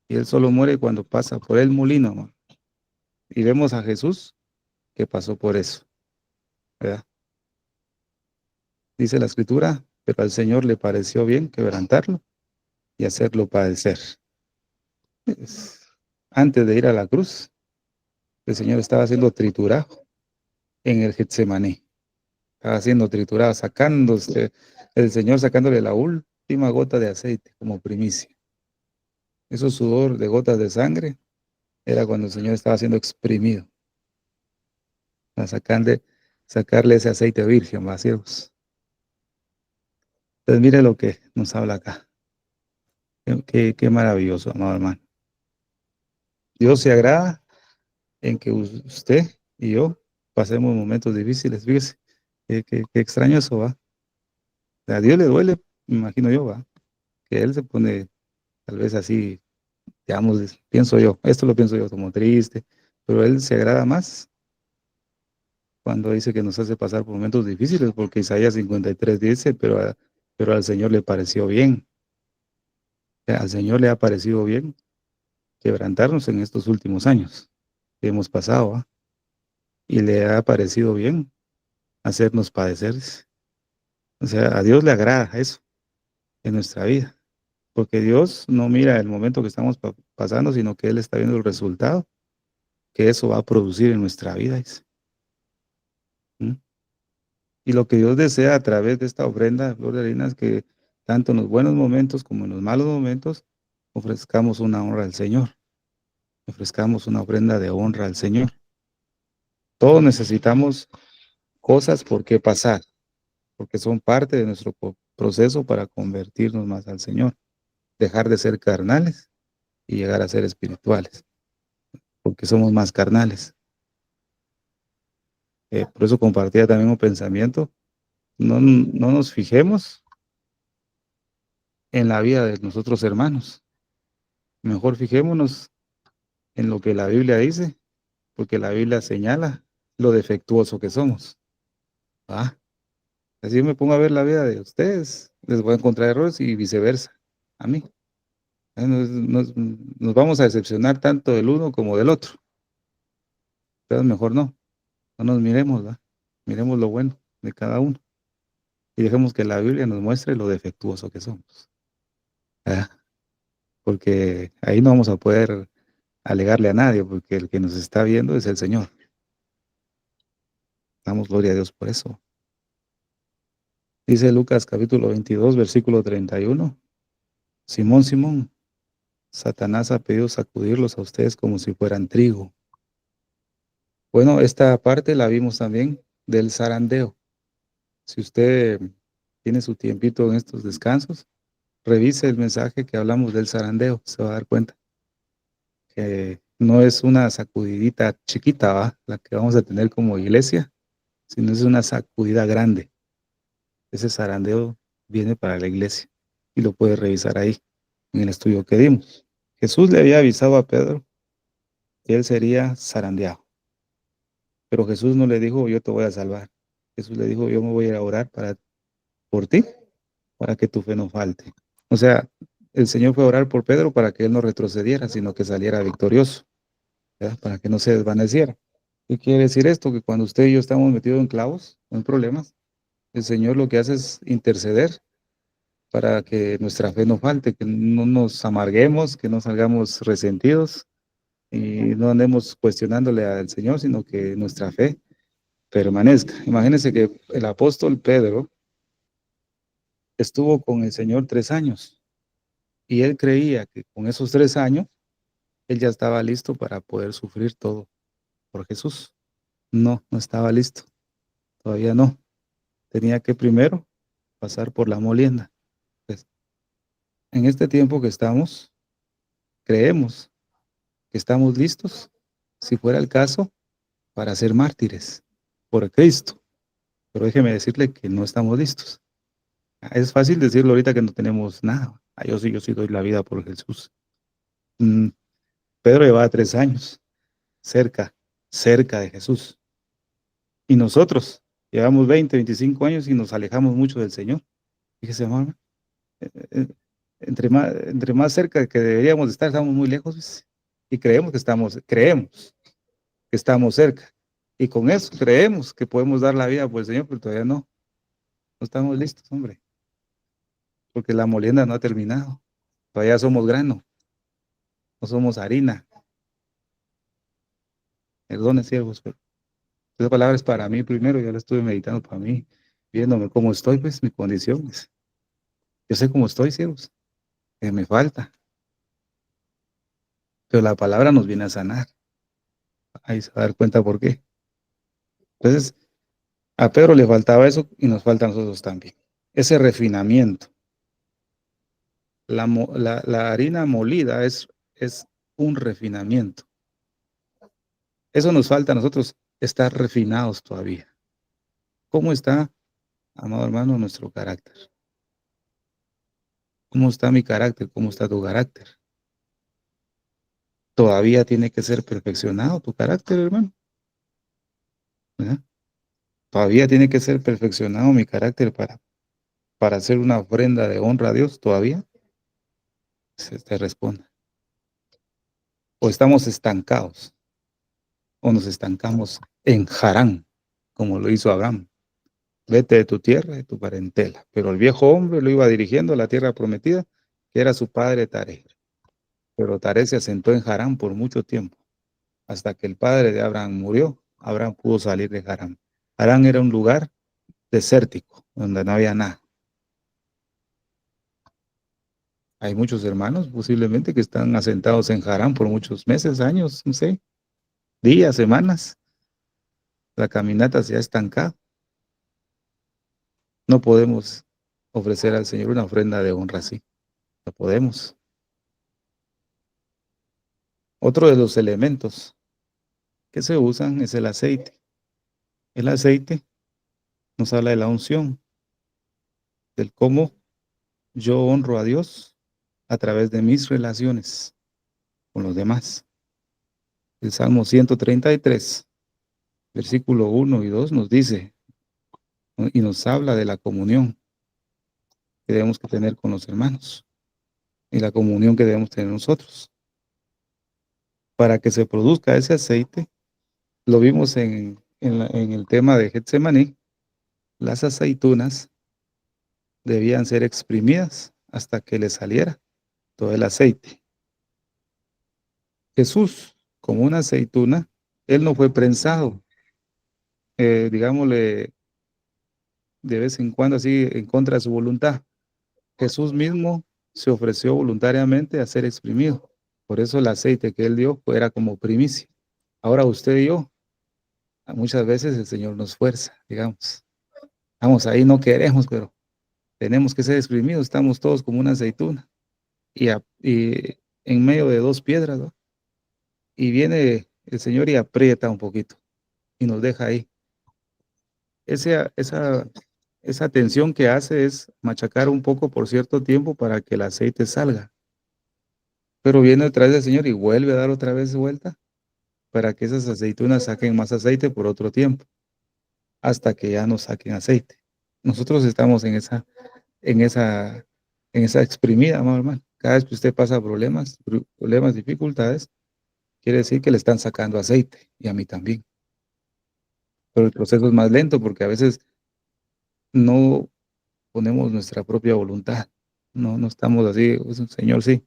y él solo muere cuando pasa por el molino. ¿Va? Y vemos a Jesús que pasó por eso. ¿Verdad? Dice la Escritura, pero al Señor le pareció bien quebrantarlo y hacerlo padecer. Antes de ir a la cruz, el Señor estaba siendo triturado en el Getsemaní. Estaba siendo triturado, el Señor sacándole la última gota de aceite como primicia. Ese sudor de gotas de sangre era cuando el Señor estaba siendo exprimido. Para sacarle ese aceite virgen, vacíos. Entonces mire lo que nos habla acá. Qué maravilloso, amado hermano. Dios se agrada en que usted y yo pasemos momentos difíciles. Fíjese, qué extraño eso va. A Dios le duele, me imagino yo, va. Que Él se pone tal vez así, digamos, pienso yo, esto lo pienso yo como triste, pero Él se agrada más cuando dice que nos hace pasar por momentos difíciles, porque Isaías 53 dice, pero al Señor le pareció bien. O sea, al Señor le ha parecido bien quebrantarnos en estos últimos años que hemos pasado, ¿va? Y le ha parecido bien hacernos padecer. O sea, a Dios le agrada eso en nuestra vida, porque Dios no mira el momento que estamos pasando, sino que Él está viendo el resultado que eso va a producir en nuestra vida. ¿Mm? Y lo que Dios desea a través de esta ofrenda de flor de harina es que tanto en los buenos momentos como en los malos momentos ofrezcamos una honra al Señor, ofrezcamos una ofrenda de honra al Señor. Todos necesitamos cosas por qué pasar, porque son parte de nuestro proceso para convertirnos más al Señor, dejar de ser carnales y llegar a ser espirituales, porque somos más carnales. Por eso compartía también un pensamiento, no nos fijemos en la vida de nosotros hermanos, mejor fijémonos en lo que la Biblia dice, porque la Biblia señala lo defectuoso que somos. ¿Va? Así me pongo a ver la vida de ustedes, les voy a encontrar errores y viceversa, a mí. Nos vamos a decepcionar tanto del uno como del otro. Pero mejor no nos miremos, ¿va? Miremos lo bueno de cada uno y dejemos que la Biblia nos muestre lo defectuoso que somos. ¿Va? Porque ahí no vamos a poder alegarle a nadie, porque el que nos está viendo es el Señor. Damos gloria a Dios por eso. Dice Lucas capítulo 22, versículo 31. Simón, Simón, Satanás ha pedido sacudirlos a ustedes como si fueran trigo. Bueno, esta parte la vimos también del zarandeo. Si usted tiene su tiempito en estos descansos, revise el mensaje que hablamos del zarandeo, se va a dar cuenta que no es una sacudidita chiquita, ¿va? La que vamos a tener como iglesia, sino es una sacudida grande. Ese zarandeo viene para la iglesia y lo puede revisar ahí en el estudio que dimos. Jesús le había avisado a Pedro que él sería zarandeado, pero Jesús no le dijo, yo te voy a salvar. Jesús le dijo, yo me voy a ir a orar por ti, para que tu fe no falte. O sea, el Señor fue a orar por Pedro para que él no retrocediera, sino que saliera victorioso, ¿verdad? Para que no se desvaneciera. ¿Qué quiere decir esto? Que cuando usted y yo estamos metidos en clavos, en problemas, el Señor lo que hace es interceder para que nuestra fe no falte, que no nos amarguemos, que no salgamos resentidos y no andemos cuestionándole al Señor, sino que nuestra fe permanezca. Imagínense que el apóstol Pedro estuvo con el Señor 3 años y él creía que con esos 3 años él ya estaba listo para poder sufrir todo por Jesús. No, no estaba listo, todavía no. Tenía que primero pasar por la molienda. Pues, en este tiempo que estamos, creemos que estamos listos, si fuera el caso, para ser mártires por Cristo. Pero déjeme decirle que no estamos listos. Es fácil decirlo ahorita que no tenemos nada. Yo sí doy la vida por Jesús. Pedro llevaba 3 años cerca de Jesús. Y nosotros llevamos 20, 25 años y nos alejamos mucho del Señor. Fíjese, hermano, entre más cerca que deberíamos estar, estamos muy lejos, ¿ves? Y creemos que estamos cerca. Y con eso creemos que podemos dar la vida por el Señor, pero todavía no estamos listos, hombre, porque la molienda no ha terminado. Todavía somos grano, no somos harina. Perdone, siervos, pero esa palabra es para mí primero, yo la estuve meditando para mí, viéndome cómo estoy, pues, mis condiciones. Yo sé cómo estoy, siervos, que me falta, pero la palabra nos viene a sanar. Ahí se va a dar cuenta por qué. Entonces, a Pedro le faltaba eso y nos falta a nosotros también. Ese refinamiento. La harina molida es un refinamiento. Eso nos falta a nosotros, estar refinados todavía. ¿Cómo está, amado hermano, nuestro carácter? ¿Cómo está mi carácter? ¿Cómo está tu carácter? Todavía tiene que ser perfeccionado tu carácter, hermano. ¿Verdad? Todavía tiene que ser perfeccionado mi carácter para hacer una ofrenda de honra a Dios. Todavía se te responde. O estamos estancados, o nos estancamos en Harán, como lo hizo Abraham. Vete de tu tierra, de tu parentela. Pero el viejo hombre lo iba dirigiendo a la tierra prometida, que era su padre Taré. Pero Taré se asentó en Harán por mucho tiempo. Hasta que el padre de Abraham murió, Abraham pudo salir de Harán. Harán era un lugar desértico, donde no había nada. Hay muchos hermanos posiblemente que están asentados en Harán por muchos meses, años, no sé, días, semanas. La caminata se ha estancado. No podemos ofrecer al Señor una ofrenda de honra así. No podemos. Otro de los elementos que se usan es el aceite. El aceite nos habla de la unción, del cómo yo honro a Dios a través de mis relaciones con los demás. El Salmo 133, versículo 1 y 2 nos dice, ¿no? Y nos habla de la comunión que debemos que tener con los hermanos y la comunión que debemos tener nosotros. Para que se produzca ese aceite, lo vimos en el tema de Getsemaní, las aceitunas debían ser exprimidas hasta que le saliera todo el aceite. Jesús, como una aceituna, él no fue prensado, digámosle, de vez en cuando así en contra de su voluntad. Jesús mismo se ofreció voluntariamente a ser exprimido. Por eso el aceite que él dio era como primicia. Ahora usted y yo, muchas veces el Señor nos fuerza, digamos, Estamos ahí, no queremos, pero tenemos que ser exprimidos. Estamos todos como una aceituna. Y en medio de dos piedras, ¿no? Y viene el Señor y aprieta un poquito y nos deja ahí. Esa tensión que hace es machacar un poco por cierto tiempo para que el aceite salga. Pero viene detrás del Señor y vuelve a dar otra vez vuelta para que esas aceitunas saquen más aceite por otro tiempo, hasta que ya no saquen aceite. Nosotros estamos en esa, en esa exprimida, amado hermano. Cada vez que usted pasa problemas, dificultades, quiere decir que le están sacando aceite, y a mí también. Pero el proceso es más lento porque a veces no ponemos nuestra propia voluntad. No estamos así, pues, Señor, sí,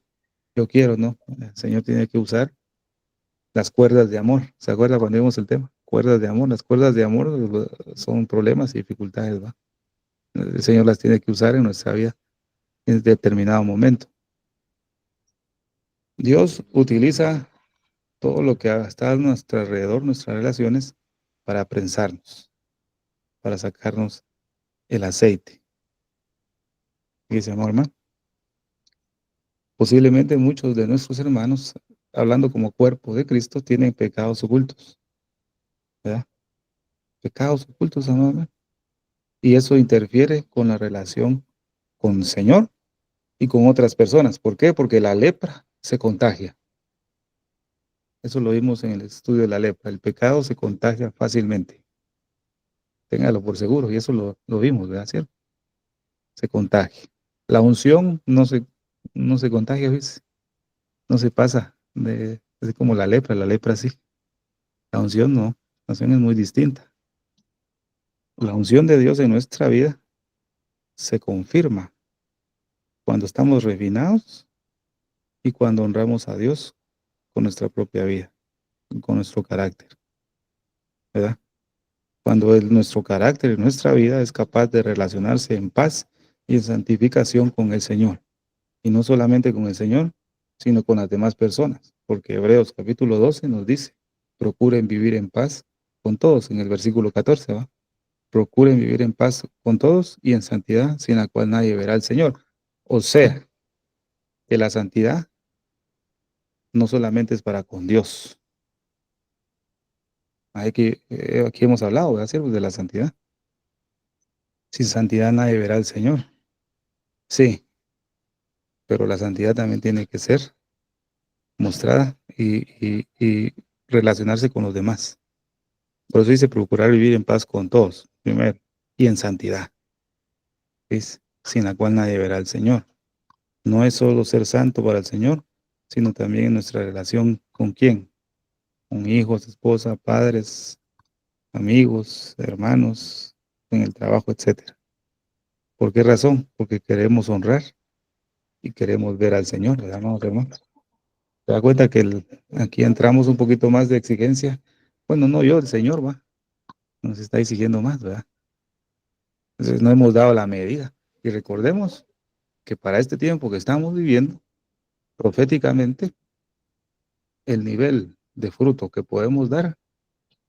yo quiero, ¿no? El Señor tiene que usar las cuerdas de amor. ¿Se acuerda cuando vimos el tema? Cuerdas de amor. Las cuerdas de amor son problemas y dificultades, ¿va? El Señor las tiene que usar en nuestra vida en determinado momento. Dios utiliza todo lo que está a nuestro alrededor, nuestras relaciones, para prensarnos, para sacarnos el aceite. Dice, amor, hermano, posiblemente muchos de nuestros hermanos, hablando como cuerpo de Cristo, tienen pecados ocultos, ¿verdad? Pecados ocultos, amor, hermano. Y eso interfiere con la relación con el Señor y con otras personas. ¿Por qué? Porque la lepra se contagia. Eso lo vimos en el estudio de la lepra. El pecado se contagia fácilmente. Téngalo por seguro. Y eso lo vimos, ¿verdad? ¿Cierto? Se contagia. La unción no se contagia, ¿ves? No se pasa. Es como la lepra sí. La unción no. La unción es muy distinta. La unción de Dios en nuestra vida se confirma cuando estamos refinados y cuando honramos a Dios con nuestra propia vida, con nuestro carácter, ¿verdad? Cuando nuestro carácter y nuestra vida es capaz de relacionarse en paz y en santificación con el Señor. Y no solamente con el Señor, sino con las demás personas. Porque Hebreos capítulo 12 nos dice, procuren vivir en paz con todos, en el versículo 14, ¿va? Procuren vivir en paz con todos y en santidad, sin la cual nadie verá al Señor. O sea, que la santidad no solamente es para con Dios. Aquí hemos hablado, ¿verdad, siervos? De la santidad. Sin santidad nadie verá al Señor. Sí, pero la santidad también tiene que ser mostrada y relacionarse con los demás. Por eso dice procurar vivir en paz con todos, primero, y en santidad, es sin la cual nadie verá al Señor. No es solo ser santo para el Señor, sino también en nuestra relación con quién, con hijos, esposa, padres, amigos, hermanos, en el trabajo, etcétera. ¿Por qué razón? Porque queremos honrar y queremos ver al Señor, ¿verdad, hermanos? ¿Te das cuenta que aquí entramos un poquito más de exigencia? Bueno, no yo, el Señor, va, nos está exigiendo más, ¿verdad? Entonces no hemos dado la medida. Y recordemos que para este tiempo que estamos viviendo, proféticamente, el nivel de fruto que podemos dar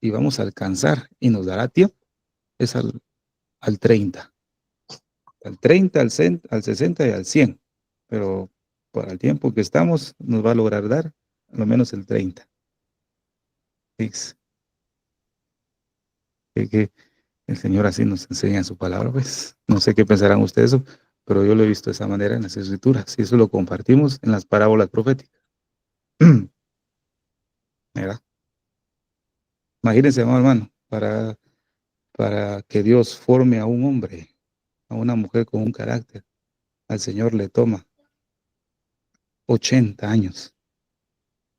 y vamos a alcanzar y nos dará tiempo es al 30. Al 30, al 60 y al 100. Pero para el tiempo que estamos nos va a lograr dar a lo menos el 30. Es que el Señor así nos enseña en su palabra, pues. No sé qué pensarán ustedes, pero yo lo he visto de esa manera en las Escrituras y eso lo compartimos en las parábolas proféticas. ¿Verdad? Imagínense, hermano, para que Dios forme a un hombre, a una mujer con un carácter, al Señor le toma 80 años.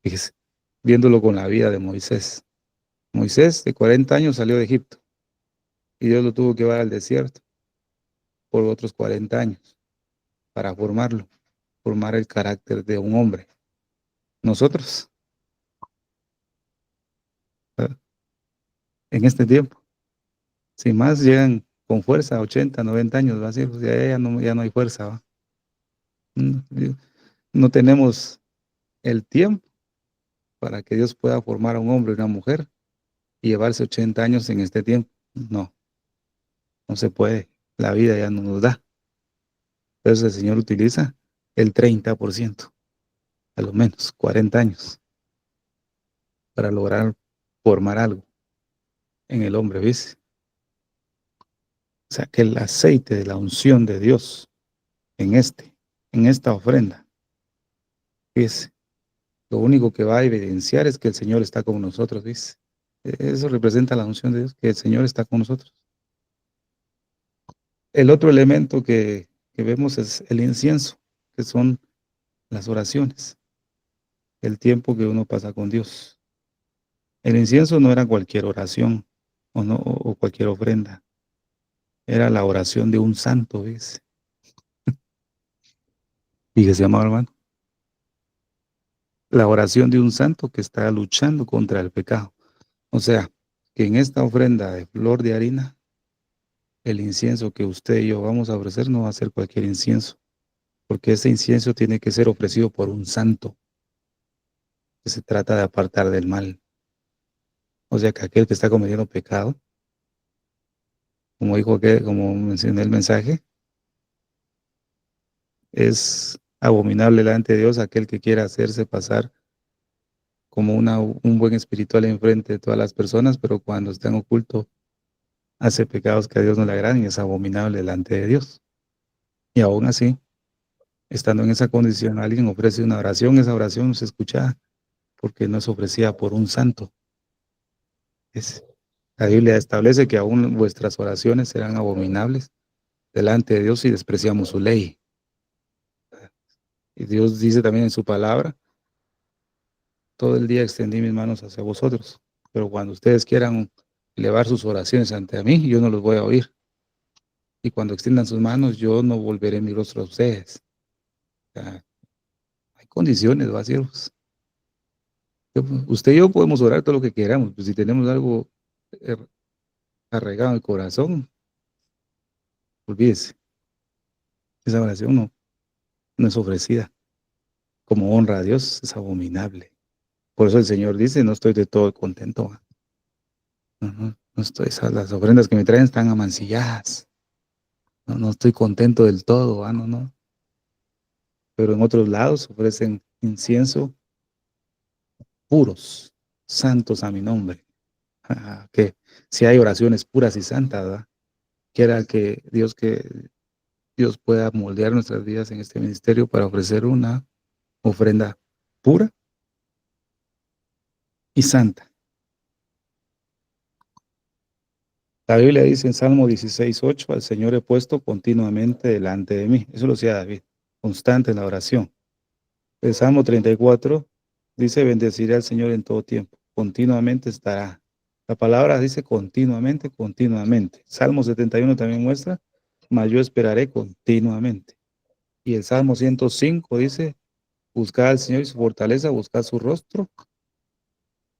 Fíjese, viéndolo con la vida de Moisés. Moisés de 40 años salió de Egipto y Dios lo tuvo que llevar al desierto por otros 40 años para formar el carácter de un hombre. Nosotros, en este tiempo, si más llegan con fuerza, 80, 90 años, va a ser, pues ya no hay fuerza, ¿va? No, no tenemos el tiempo para que Dios pueda formar a un hombre y una mujer y llevarse 80 años en este tiempo. No. No se puede. La vida ya no nos da. Entonces el Señor utiliza el 30%, a lo menos 40 años, para lograr formar algo en el hombre, ¿ves? O sea, que el aceite de la unción de Dios en en esta ofrenda, es lo único que va a evidenciar es que el Señor está con nosotros, ¿ves? Eso representa la unción de Dios, que el Señor está con nosotros. El otro elemento que vemos es el incienso, que son las oraciones, el tiempo que uno pasa con Dios. El incienso no era cualquier oración o, no, o cualquier ofrenda, era la oración de un santo, ¿ves? Fíjese, amado hermano, la oración de un santo que está luchando contra el pecado. O sea, que en esta ofrenda de flor de harina, el incienso que usted y yo vamos a ofrecer no va a ser cualquier incienso, porque ese incienso tiene que ser ofrecido por un santo, que se trata de apartar del mal. O sea, que aquel que está cometiendo pecado, como mencioné el mensaje, es abominable delante de Dios aquel que quiera hacerse pasar como un buen espiritual enfrente de todas las personas, pero cuando está en oculto hace pecados que a Dios no le agradan y es abominable delante de Dios. Y aún así, estando en esa condición, alguien ofrece una oración, esa oración no se escucha porque no es ofrecida por un santo. La Biblia establece que aún vuestras oraciones serán abominables delante de Dios si despreciamos su ley. Y Dios dice también en su palabra, todo el día extendí mis manos hacia vosotros, pero cuando ustedes quieran elevar sus oraciones ante mí, yo no los voy a oír. Y cuando extiendan sus manos, yo no volveré mi rostro a ustedes. O sea, hay condiciones, ¿va, siervos? Usted y yo podemos orar todo lo que queramos, pues si tenemos algo eh, arraigado en el corazón, olvídese, esa oración no es ofrecida. Como honra a Dios, es abominable. Por eso el Señor dice, no estoy de todo contento. No estoy, las ofrendas que me traen están amancilladas. No estoy contento del todo, no. Pero en otros lados ofrecen incienso puros, santos a mi nombre. Que si hay oraciones puras y santas, ¿verdad? Quiera que Dios pueda moldear nuestras vidas en este ministerio para ofrecer una ofrenda pura y santa. La Biblia dice en Salmo 16:8, al Señor he puesto continuamente delante de mí. Eso lo decía David, constante en la oración. El Salmo 34 dice, bendeciré al Señor en todo tiempo, continuamente estará. La palabra dice continuamente, continuamente. Salmo 71 también muestra, mas yo esperaré continuamente. Y el Salmo 105 dice, buscar al Señor y su fortaleza, buscar su rostro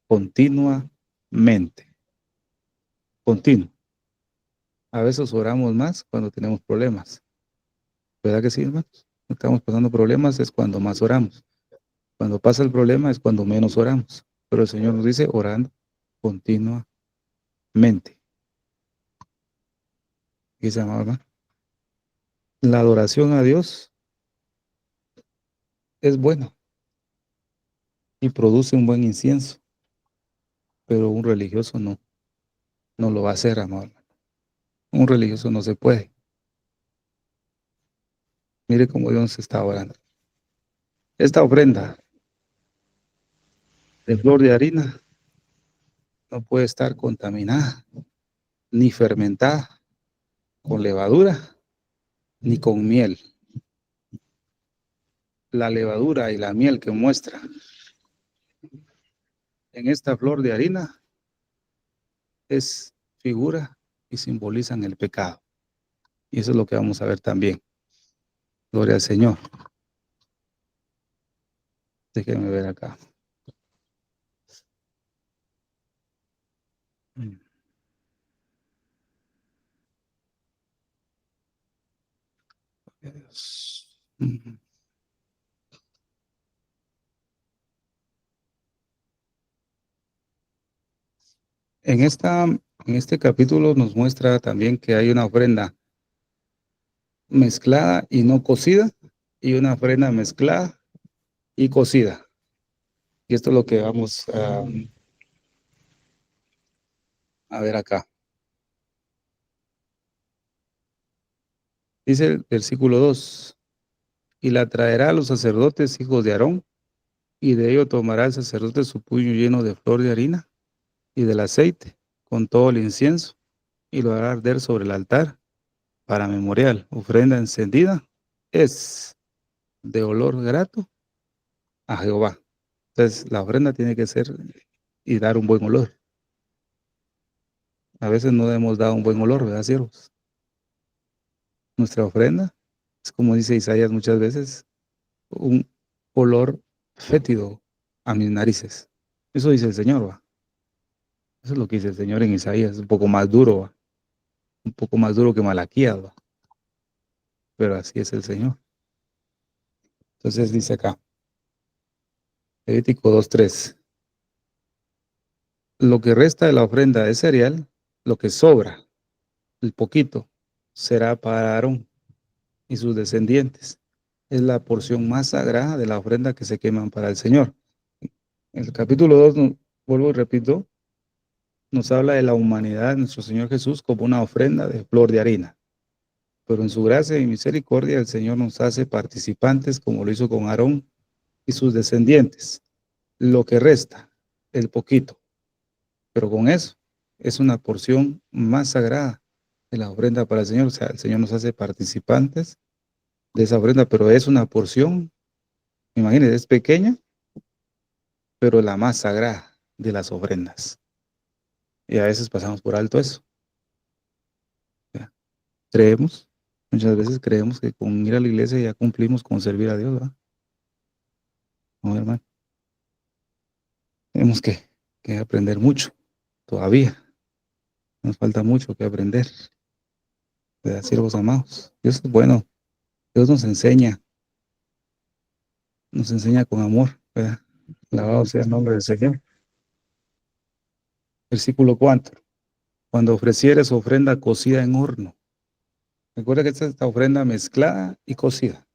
continuamente. Continuo. A veces oramos más cuando tenemos problemas. ¿Verdad que sí, hermanos? Cuando estamos pasando problemas es cuando más oramos. Cuando pasa el problema es cuando menos oramos. Pero el Señor nos dice orando continuamente. ¿Y se llama, hermano? La adoración a Dios es buena y produce un buen incienso, pero un religioso no lo va a hacer, amado. Un religioso no se puede. Mire cómo Dios está orando. Esta ofrenda de flor de harina no puede estar contaminada ni fermentada con levadura ni con miel. La levadura y la miel que muestra en esta flor de harina es figura y simbolizan el pecado. Y eso es lo que vamos a ver también. Gloria al Señor. Déjenme ver acá. En esta En este capítulo nos muestra también que hay una ofrenda mezclada y no cocida, y una ofrenda mezclada y cocida. Y esto es lo que vamos a ver acá. Dice el versículo 2, y la traerá a los sacerdotes hijos de Aarón, y de ello tomará el sacerdote su puño lleno de flor de harina y del aceite, con todo el incienso, y lo hará arder sobre el altar para memorial. Ofrenda encendida es de olor grato a Jehová. Entonces, la ofrenda tiene que ser y dar un buen olor. A veces no hemos dado un buen olor, ¿verdad, siervos? Nuestra ofrenda es, como dice Isaías muchas veces, un olor fétido a mis narices. Eso dice el Señor, ¿va? Eso es lo que dice el Señor en Isaías, un poco más duro, ¿va? Un poco más duro que Malaquías, ¿va? Pero así es el Señor. Entonces dice acá, Levítico 2:3, lo que resta de la ofrenda de cereal, lo que sobra, el poquito, será para Aarón y sus descendientes. Es la porción más sagrada de la ofrenda que se queman para el Señor. En el capítulo 2, vuelvo y repito, nos habla de la humanidad de nuestro Señor Jesús como una ofrenda de flor de harina. Pero en su gracia y misericordia el Señor nos hace participantes como lo hizo con Aarón y sus descendientes. Lo que resta, el poquito. Pero con eso es una porción más sagrada de la ofrenda para el Señor. O sea, el Señor nos hace participantes de esa ofrenda, pero es una porción, imagínense, es pequeña, pero la más sagrada de las ofrendas. Y a veces pasamos por alto eso. ¿Ya? Creemos, muchas veces creemos que con ir a la iglesia ya cumplimos con servir a Dios, ¿verdad? No, hermano. Tenemos que aprender mucho todavía. Nos falta mucho que aprender, ¿verdad, siervos amados? Dios es bueno. Dios nos enseña con amor, ¿verdad? Alabado sea el nombre del Señor. Versículo 4. Cuando ofrecieres ofrenda cocida en horno. Recuerda que esta es esta ofrenda mezclada y cocida.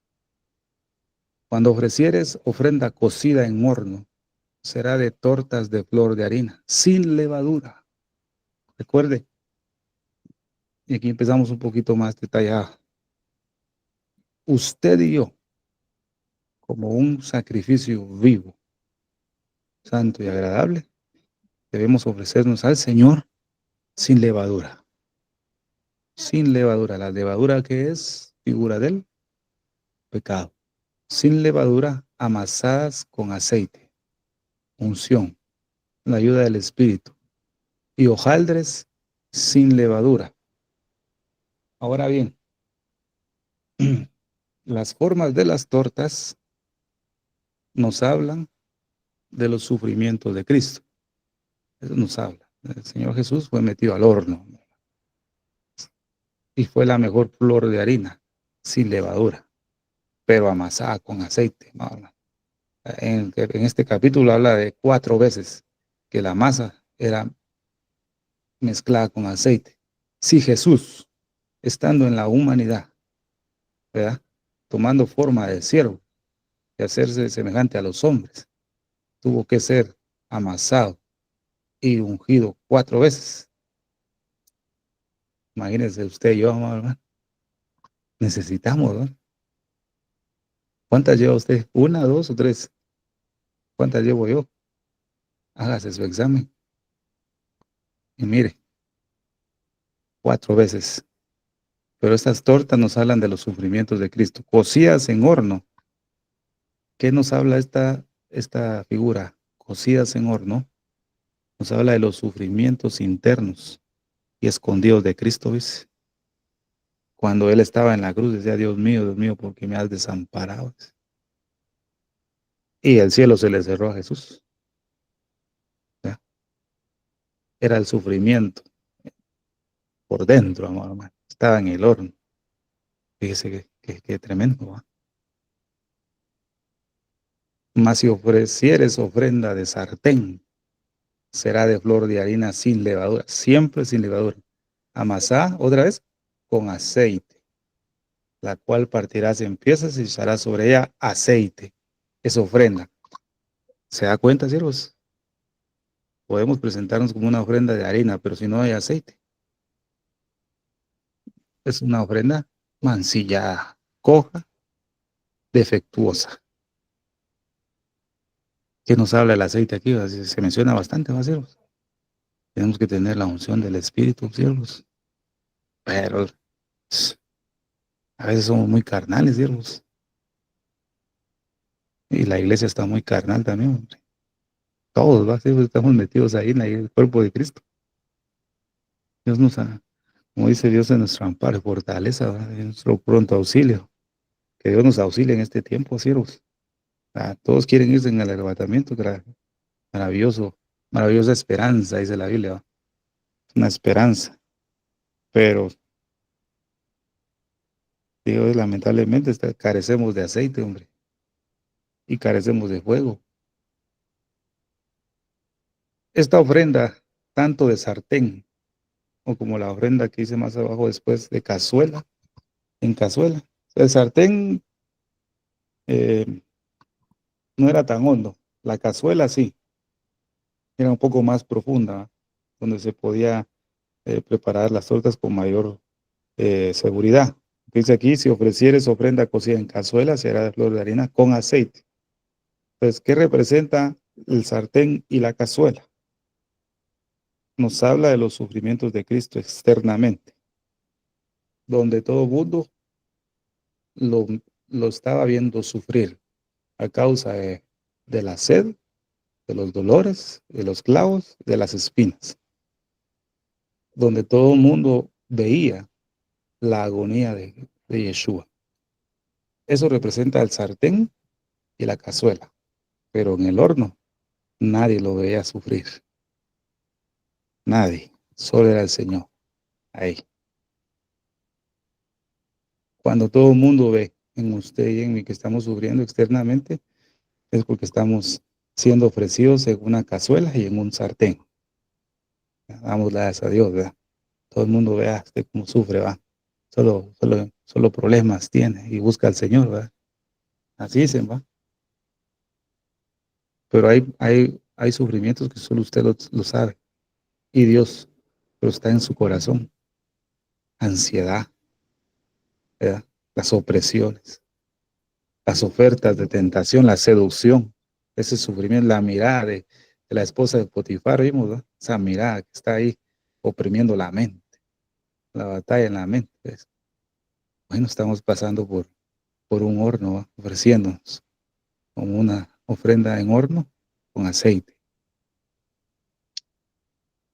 Cuando ofrecieres ofrenda cocida en horno, será de tortas de flor de harina, sin levadura. Recuerde, y aquí empezamos un poquito más detallado. Usted y yo, como un sacrificio vivo, santo y agradable, debemos ofrecernos al Señor sin levadura. Sin levadura. La levadura que es figura del pecado. Sin levadura, amasadas con aceite, unción, la ayuda del Espíritu. Y hojaldres sin levadura. Ahora bien, las formas de las tortas nos hablan de los sufrimientos de Cristo. Eso nos habla. El Señor Jesús fue metido al horno y fue la mejor flor de harina, sin levadura, pero amasada con aceite. En este capítulo habla de 4 veces que la masa era mezclada con aceite. Si Jesús, estando en la humanidad, ¿verdad? Tomando forma de siervo, de hacerse semejante a los hombres, tuvo que ser amasado y ungido 4 veces. Imagínense usted y yo, amado hermano. Necesitamos, ¿no? ¿Cuántas lleva usted? ¿Una, 2 o 3? ¿Cuántas llevo yo? Hágase su examen. Y mire, 4 veces. Pero estas tortas nos hablan de los sufrimientos de Cristo, cocidas en horno. ¿Qué nos habla esta figura? Cocidas en horno. Nos habla de los sufrimientos internos y escondidos de Cristo, ¿ves? Cuando Él estaba en la cruz, decía, Dios mío, ¿por qué me has desamparado? Y el cielo se le cerró a Jesús. ¿Ya? Era el sufrimiento por dentro, amado hermano. Estaba en el horno. Fíjese que tremendo, ¿va? Mas si ofrecieres ofrenda de sartén, será de flor de harina sin levadura, siempre sin levadura. Amasá, otra vez, con aceite, la cual partirás en piezas y echarás sobre ella aceite. Es ofrenda. ¿Se da cuenta, siervos? Podemos presentarnos como una ofrenda de harina, pero si no hay aceite, es una ofrenda mancillada, coja, defectuosa. ¿Qué nos habla el aceite aquí? Se menciona bastante, ¿va, siervos? Tenemos que tener la unción del Espíritu, siervos. Pero a veces somos muy carnales, siervos. Y la iglesia está muy carnal también, hombre. Todos, ¿va? Siervos, estamos metidos ahí en el cuerpo de Cristo. Dios nos ha, como dice Dios, en nuestro amparo y fortaleza, ¿va? En nuestro pronto auxilio. Que Dios nos auxilie en este tiempo, siervos. Todos quieren irse en el arrebatamiento, maravilloso, maravillosa esperanza, dice la Biblia, ¿va? Una esperanza. Pero, Dios, lamentablemente, carecemos de aceite, hombre. Y carecemos de fuego. Esta ofrenda, tanto de sartén, o como la ofrenda que hice más abajo después de cazuela, en cazuela. El sartén eh, no era tan hondo, la cazuela sí, era un poco más profunda, donde se podía preparar las tortas con mayor seguridad. Dice aquí, si ofrecieres ofrenda cocida en cazuela, será de flor de harina con aceite. Entonces, ¿qué representa el sartén y la cazuela? Nos habla de los sufrimientos de Cristo externamente, donde todo mundo lo, lo estaba viendo sufrir a causa de la sed, de los dolores, de los clavos, de las espinas, donde todo el mundo veía la agonía de Yeshua. Eso representa el sartén y la cazuela, pero en el horno nadie lo veía sufrir, nadie, solo era el Señor ahí. Cuando todo el mundo ve en usted y en mí que estamos sufriendo externamente, es porque estamos siendo ofrecidos en una cazuela y en un sartén. Damos gracias a Dios, ¿verdad? Todo el mundo vea usted cómo sufre, va. Solo problemas tiene y busca al Señor, ¿verdad? Así dicen, va. Pero hay sufrimientos que solo usted lo sabe. Y Dios pero está en su corazón. Ansiedad, ¿verdad? Las opresiones, las ofertas de tentación, la seducción, ese sufrimiento, la mirada de la esposa de Potifar, vimos, ¿verdad? Esa mirada que está ahí oprimiendo la mente, la batalla en la mente. ¿Ves? Bueno, estamos pasando por un horno, ¿va? Ofreciéndonos como una ofrenda en horno con aceite.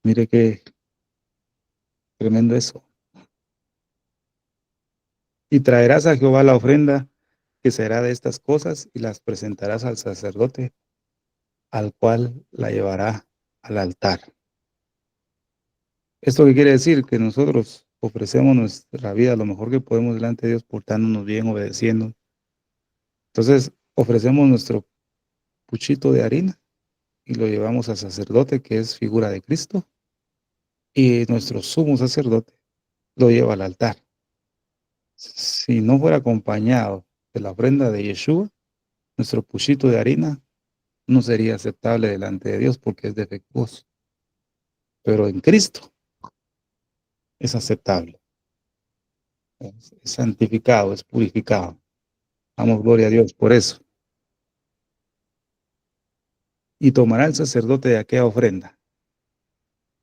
Mire qué tremendo eso. Y traerás a Jehová la ofrenda que será de estas cosas y las presentarás al sacerdote, al cual la llevará al altar. ¿Esto qué quiere decir? Que nosotros ofrecemos nuestra vida lo mejor que podemos delante de Dios, portándonos bien, obedeciendo. Entonces, ofrecemos nuestro puchito de harina y lo llevamos al sacerdote, que es figura de Cristo, y nuestro sumo sacerdote lo lleva al altar. Si no fuera acompañado de la ofrenda de Yeshua, nuestro puchito de harina no sería aceptable delante de Dios porque es defectuoso. Pero en Cristo es aceptable, es santificado, es purificado. Damos gloria a Dios por eso. Y tomará el sacerdote de aquella ofrenda,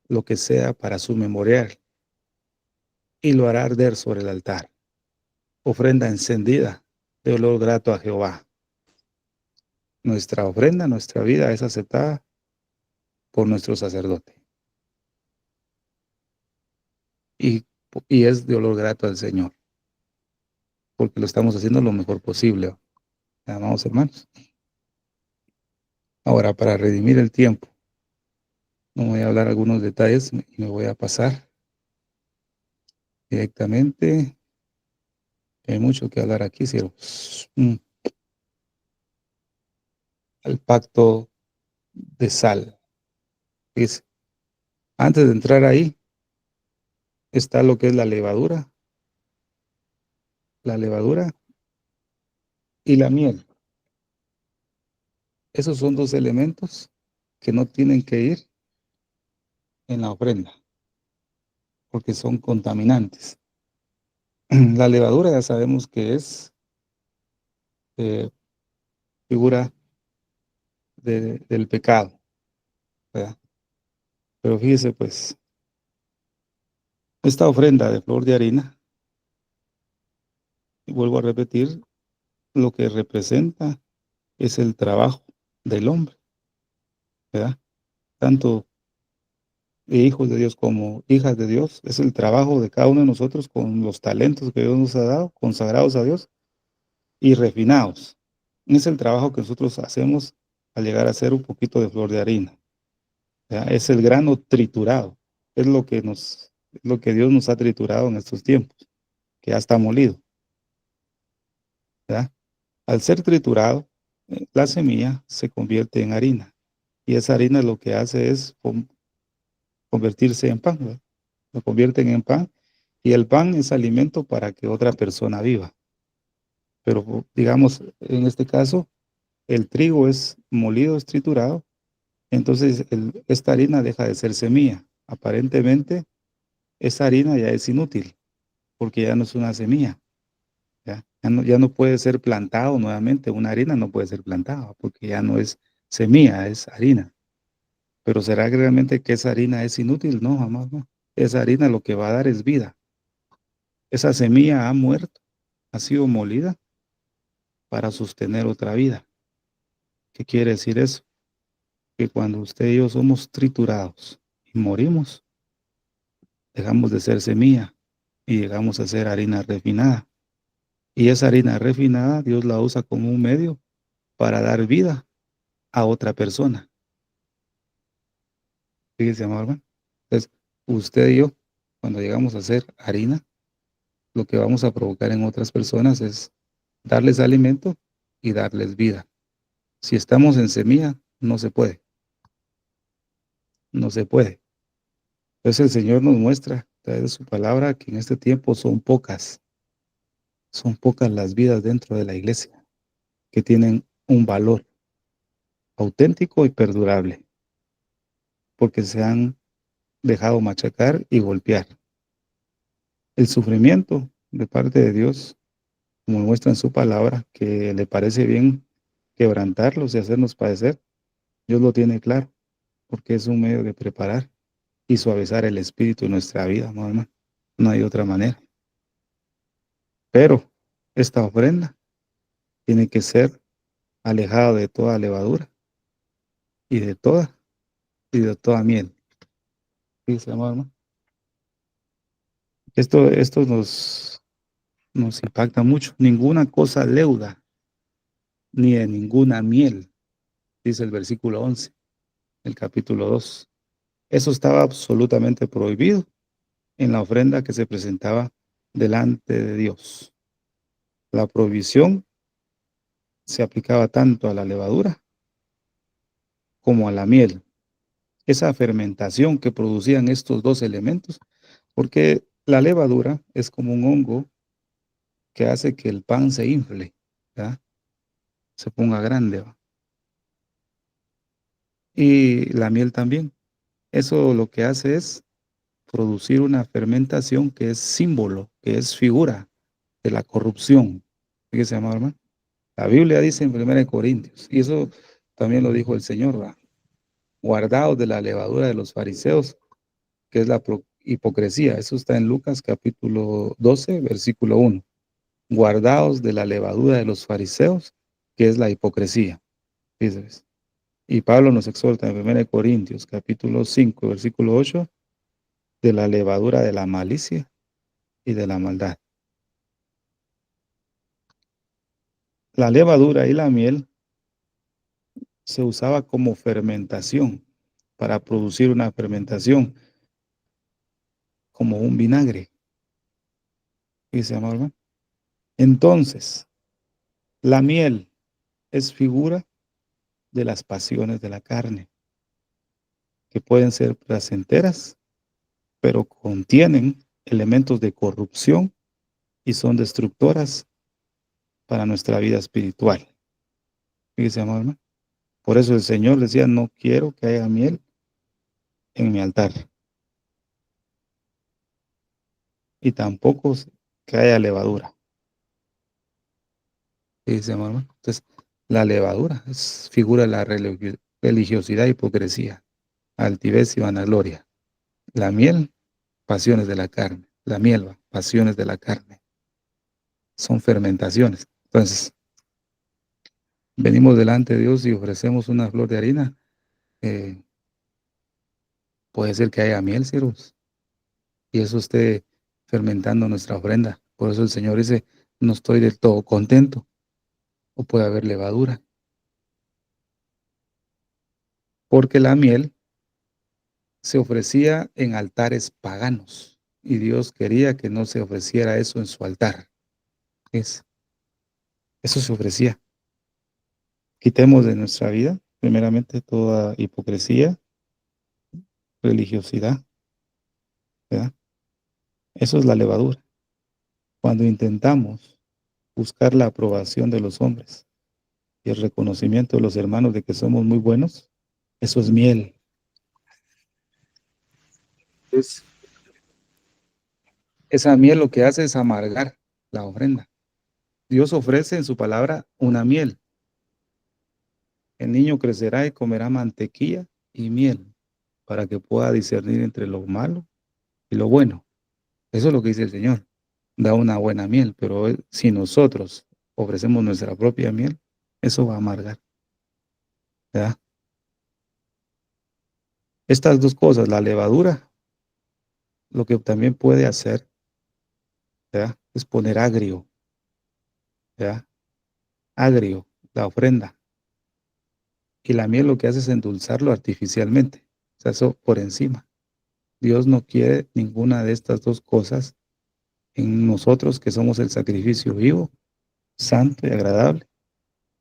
lo que sea para su memorial, y lo hará arder sobre el altar. Ofrenda encendida de olor grato a Jehová. Nuestra ofrenda, nuestra vida es aceptada por nuestro sacerdote. Y, y es de olor grato al Señor, porque lo estamos haciendo lo mejor posible. Amados hermanos. Ahora, para redimir el tiempo, no voy a hablar algunos detalles y me voy a pasar directamente. Hay mucho que hablar aquí, siervos. El pacto de sal. Fíjese, antes de entrar ahí está lo que es la levadura y la miel. Esos son dos elementos que no tienen que ir en la ofrenda, porque son contaminantes. La levadura ya sabemos que es eh, figura del pecado, ¿verdad? Pero fíjese pues, esta ofrenda de flor de harina, y vuelvo a repetir, lo que representa es el trabajo del hombre, ¿verdad? Tanto hijos de Dios como hijas de Dios, es el trabajo de cada uno de nosotros con los talentos que Dios nos ha dado, consagrados a Dios y refinados. Es el trabajo que nosotros hacemos al llegar a ser un poquito de flor de harina, ¿verdad? Es el grano triturado, es lo que Dios nos ha triturado en estos tiempos, que ya está molido, ¿verdad? Al ser triturado, la semilla se convierte en harina y esa harina lo que hace es convertirse en pan, ¿verdad? Lo convierten en pan y el pan es alimento para que otra persona viva. Pero digamos, en este caso, el trigo es molido, es triturado, entonces esta harina deja de ser semilla. Aparentemente, esa harina ya es inútil porque ya no es una semilla. Ya no puede ser plantado nuevamente. Una harina no puede ser plantada porque ya no es semilla, es harina. Pero ¿será que realmente que esa harina es inútil? No, jamás no. Esa harina lo que va a dar es vida. Esa semilla ha muerto, ha sido molida para sostener otra vida. ¿Qué quiere decir eso? Que cuando usted y yo somos triturados y morimos, dejamos de ser semilla y llegamos a ser harina refinada. Y esa harina refinada Dios la usa como un medio para dar vida a otra persona. Fíjese, amado hermano. Entonces, usted y yo, cuando llegamos a ser harina, lo que vamos a provocar en otras personas es darles alimento y darles vida. Si estamos en semilla, no se puede, no se puede. Entonces el Señor nos muestra a través de su palabra que en este tiempo son pocas las vidas dentro de la iglesia que tienen un valor auténtico y perdurable, porque se han dejado machacar y golpear. El sufrimiento de parte de Dios, como muestra en su palabra, que le parece bien quebrantarlos y hacernos padecer, Dios lo tiene claro, porque es un medio de preparar y suavizar el espíritu de nuestra vida, ¿no, hermano? No hay otra manera. Pero esta ofrenda tiene que ser alejada de toda levadura y de toda miel. Fíjese, amado hermano. Esto nos impacta mucho. Ninguna cosa leuda, ni de ninguna miel, dice el versículo 11, el capítulo 2. Eso estaba absolutamente prohibido en la ofrenda que se presentaba delante de Dios. La prohibición se aplicaba tanto a la levadura como a la miel. Esa fermentación que producían estos dos elementos, porque la levadura es como un hongo que hace que el pan se infle, ¿verdad? Se ponga grande, ¿va? Y la miel también. Eso lo que hace es producir una fermentación que es símbolo, que es figura de la corrupción. Fíjese, amado hermano. La Biblia dice en 1 Corintios, y eso también lo dijo el Señor, ¿va? Guardaos de la levadura de los fariseos, que es la hipocresía. Eso está en Lucas capítulo 12, versículo 1. Guardaos de la levadura de los fariseos, que es la hipocresía. Fíjese. Y Pablo nos exhorta en 1 Corintios capítulo 5, versículo 8, de la levadura de la malicia y de la maldad. La levadura y la miel se usaba como fermentación, para producir una fermentación, como un vinagre. Fíjese, amado hermano. Entonces, la miel es figura de las pasiones de la carne. que pueden ser placenteras, pero contienen elementos de corrupción y son destructoras para nuestra vida espiritual. Fíjese, amado hermano. Por eso el Señor decía, no quiero que haya miel en mi altar. Y tampoco que haya levadura. Fíjese, amado hermano. Entonces, la levadura es figura de la religiosidad, hipocresía, altivez y vanagloria. La miel, pasiones de la carne. La miel, pasiones de la carne. Son fermentaciones. Entonces, venimos delante de Dios y ofrecemos una flor de harina. Puede ser que haya miel, siervos, y eso esté fermentando nuestra ofrenda. Por eso el Señor dice, no estoy del todo contento, o puede haber levadura, porque la miel se ofrecía en altares paganos, y Dios quería que no se ofreciera eso en su altar. Eso se ofrecía. Quitemos de nuestra vida, primeramente, toda hipocresía, religiosidad, ¿verdad? Eso es la levadura. Cuando intentamos buscar la aprobación de los hombres y el reconocimiento de los hermanos de que somos muy buenos, eso es miel. Es, esa miel lo que hace es amargar la ofrenda. Dios ofrece en su palabra una miel. El niño crecerá y comerá mantequilla y miel para que pueda discernir entre lo malo y lo bueno. Eso es lo que dice el Señor. Da una buena miel, pero si nosotros ofrecemos nuestra propia miel, eso va a amargar, ¿verdad? Estas dos cosas, la levadura, lo que también puede hacer, ¿verdad? Es poner agrio, ¿verdad? Agrio, la ofrenda. Y la miel lo que hace es endulzarlo artificialmente. O sea, eso por encima. Dios no quiere ninguna de estas dos cosas en nosotros, que somos el sacrificio vivo, santo y agradable,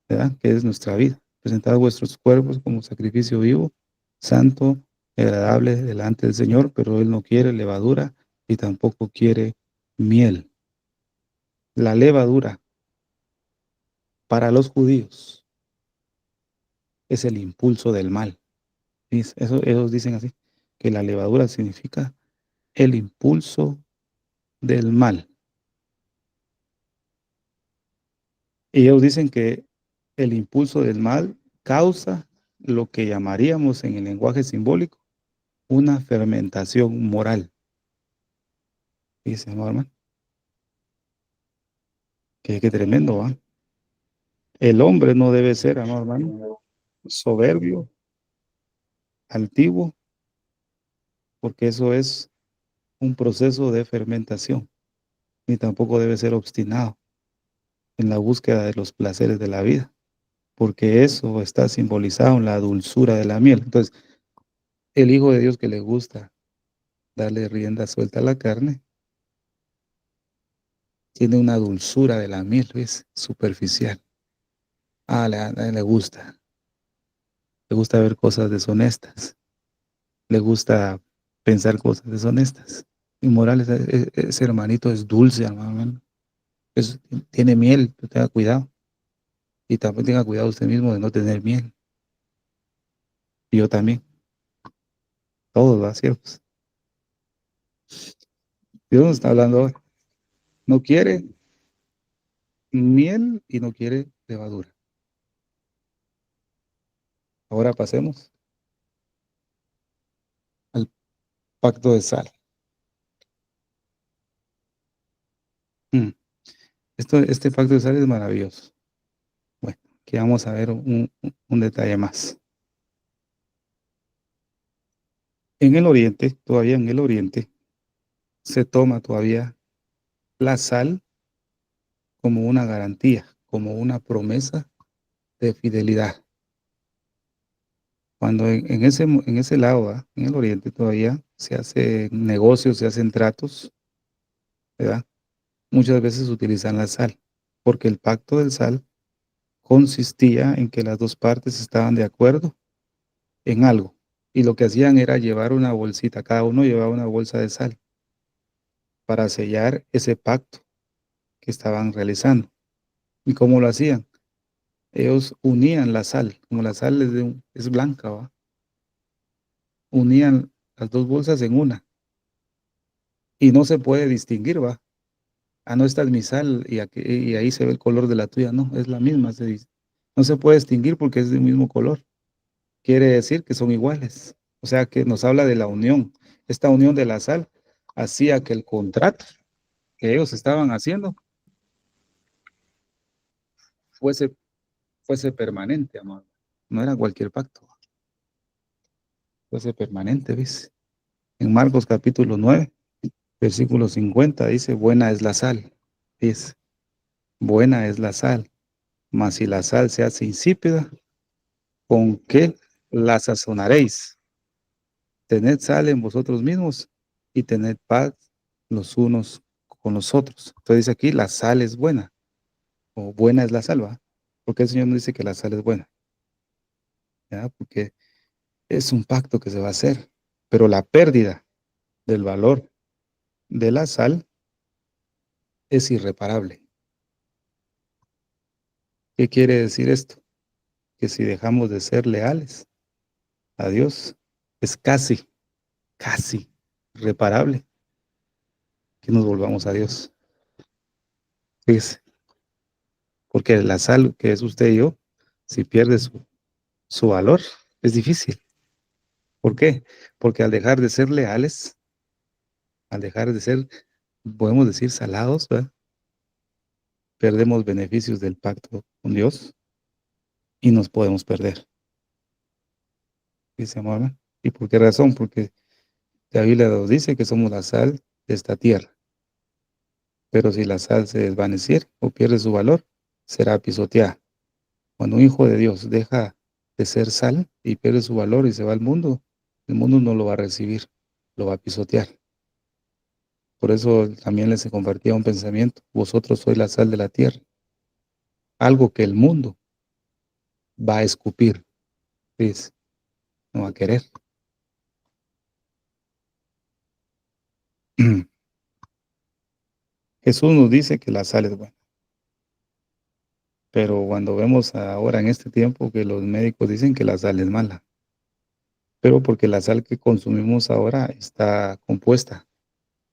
¿verdad? Que es nuestra vida. Presentad vuestros cuerpos como sacrificio vivo, santo y agradable delante del Señor, pero Él no quiere levadura y tampoco quiere miel. La levadura para los judíos es el impulso del mal. Ellos dicen así, que la levadura significa el impulso del mal. Y ellos dicen que el impulso del mal causa lo que llamaríamos en el lenguaje simbólico una fermentación moral. Dice, hermano, que tremendo, ¿va? El hombre no debe ser, hermano, soberbio, altivo, porque eso es un proceso de fermentación, ni tampoco debe ser obstinado en la búsqueda de los placeres de la vida, porque eso está simbolizado en la dulzura de la miel. Entonces, el Hijo de Dios que le gusta darle rienda suelta a la carne, tiene una dulzura de la miel, ¿ves? Superficial. Le gusta ver cosas deshonestas, le gusta pensar cosas deshonestas. Inmorales, ese hermanito es dulce, hermano. Tiene miel, tenga cuidado. Y también tenga cuidado usted mismo de no tener miel. Y yo también. Todos, ¿va? ¿Cierto? Dios nos está hablando hoy. No quiere miel y no quiere levadura. Ahora pasemos al pacto de sal. Mm. Este pacto de sal es maravilloso. Bueno, aquí vamos a ver un detalle más. En el oriente, todavía en el oriente, se toma todavía la sal como una garantía, como una promesa de fidelidad. Cuando en ese lado, ¿verdad? En el oriente todavía se hacen negocios, se hacen tratos, ¿verdad? Muchas veces utilizan la sal, porque el pacto del sal consistía en que las dos partes estaban de acuerdo en algo Y lo que hacían era llevar una bolsita, cada uno llevaba una bolsa de sal para sellar ese pacto que estaban realizando. ¿Y cómo lo hacían? Ellos unían la sal, como la sal es blanca, ¿va? Unían las dos bolsas en una y no se puede distinguir, ¿va? Ah, no, esta es mi sal y ahí se ve el color de la tuya, no, es la misma, no se puede distinguir porque es del mismo color. Quiere decir que son iguales. O sea que nos habla de la unión. Esta unión de la sal hacía que el contrato que ellos estaban haciendo fuese, fuese permanente, amor. No era cualquier pacto, fuese permanente, ¿ves? En Marcos capítulo 9 versículo 50 dice, buena es la sal. Dice, buena es la sal, mas si la sal se hace insípida, ¿con qué la sazonaréis? Tened sal en vosotros mismos y tened paz los unos con los otros. Entonces dice aquí, la sal es buena, o buena es la sal, ¿va? Porque el Señor no dice que la sal es buena, ¿ya? Porque es un pacto que se va a hacer, pero la pérdida del valor de la sal es irreparable. ¿Qué quiere decir esto? Que si dejamos de ser leales a Dios, es casi reparable que nos volvamos a Dios. Fíjese, porque la sal que es usted y yo, si pierde su valor, es difícil. ¿Por qué? Porque al dejar de ser leales, al dejar de ser, podemos decir, salados, ¿verdad? Perdemos beneficios del pacto con Dios y nos podemos perder. Dice, amor, ¿y por qué razón? Porque la Biblia nos dice que somos la sal de esta tierra. Pero si la sal se desvaneciere o pierde su valor, será pisoteada. Cuando un hijo de Dios deja de ser sal y pierde su valor y se va al mundo, el mundo no lo va a recibir, lo va a pisotear. Por eso también les compartía un pensamiento, vosotros sois la sal de la tierra, algo que el mundo va a escupir, ¿ves? No va a querer. Jesús nos dice que la sal es buena, pero cuando vemos ahora en este tiempo que los médicos dicen que la sal es mala, pero porque la sal que consumimos ahora está compuesta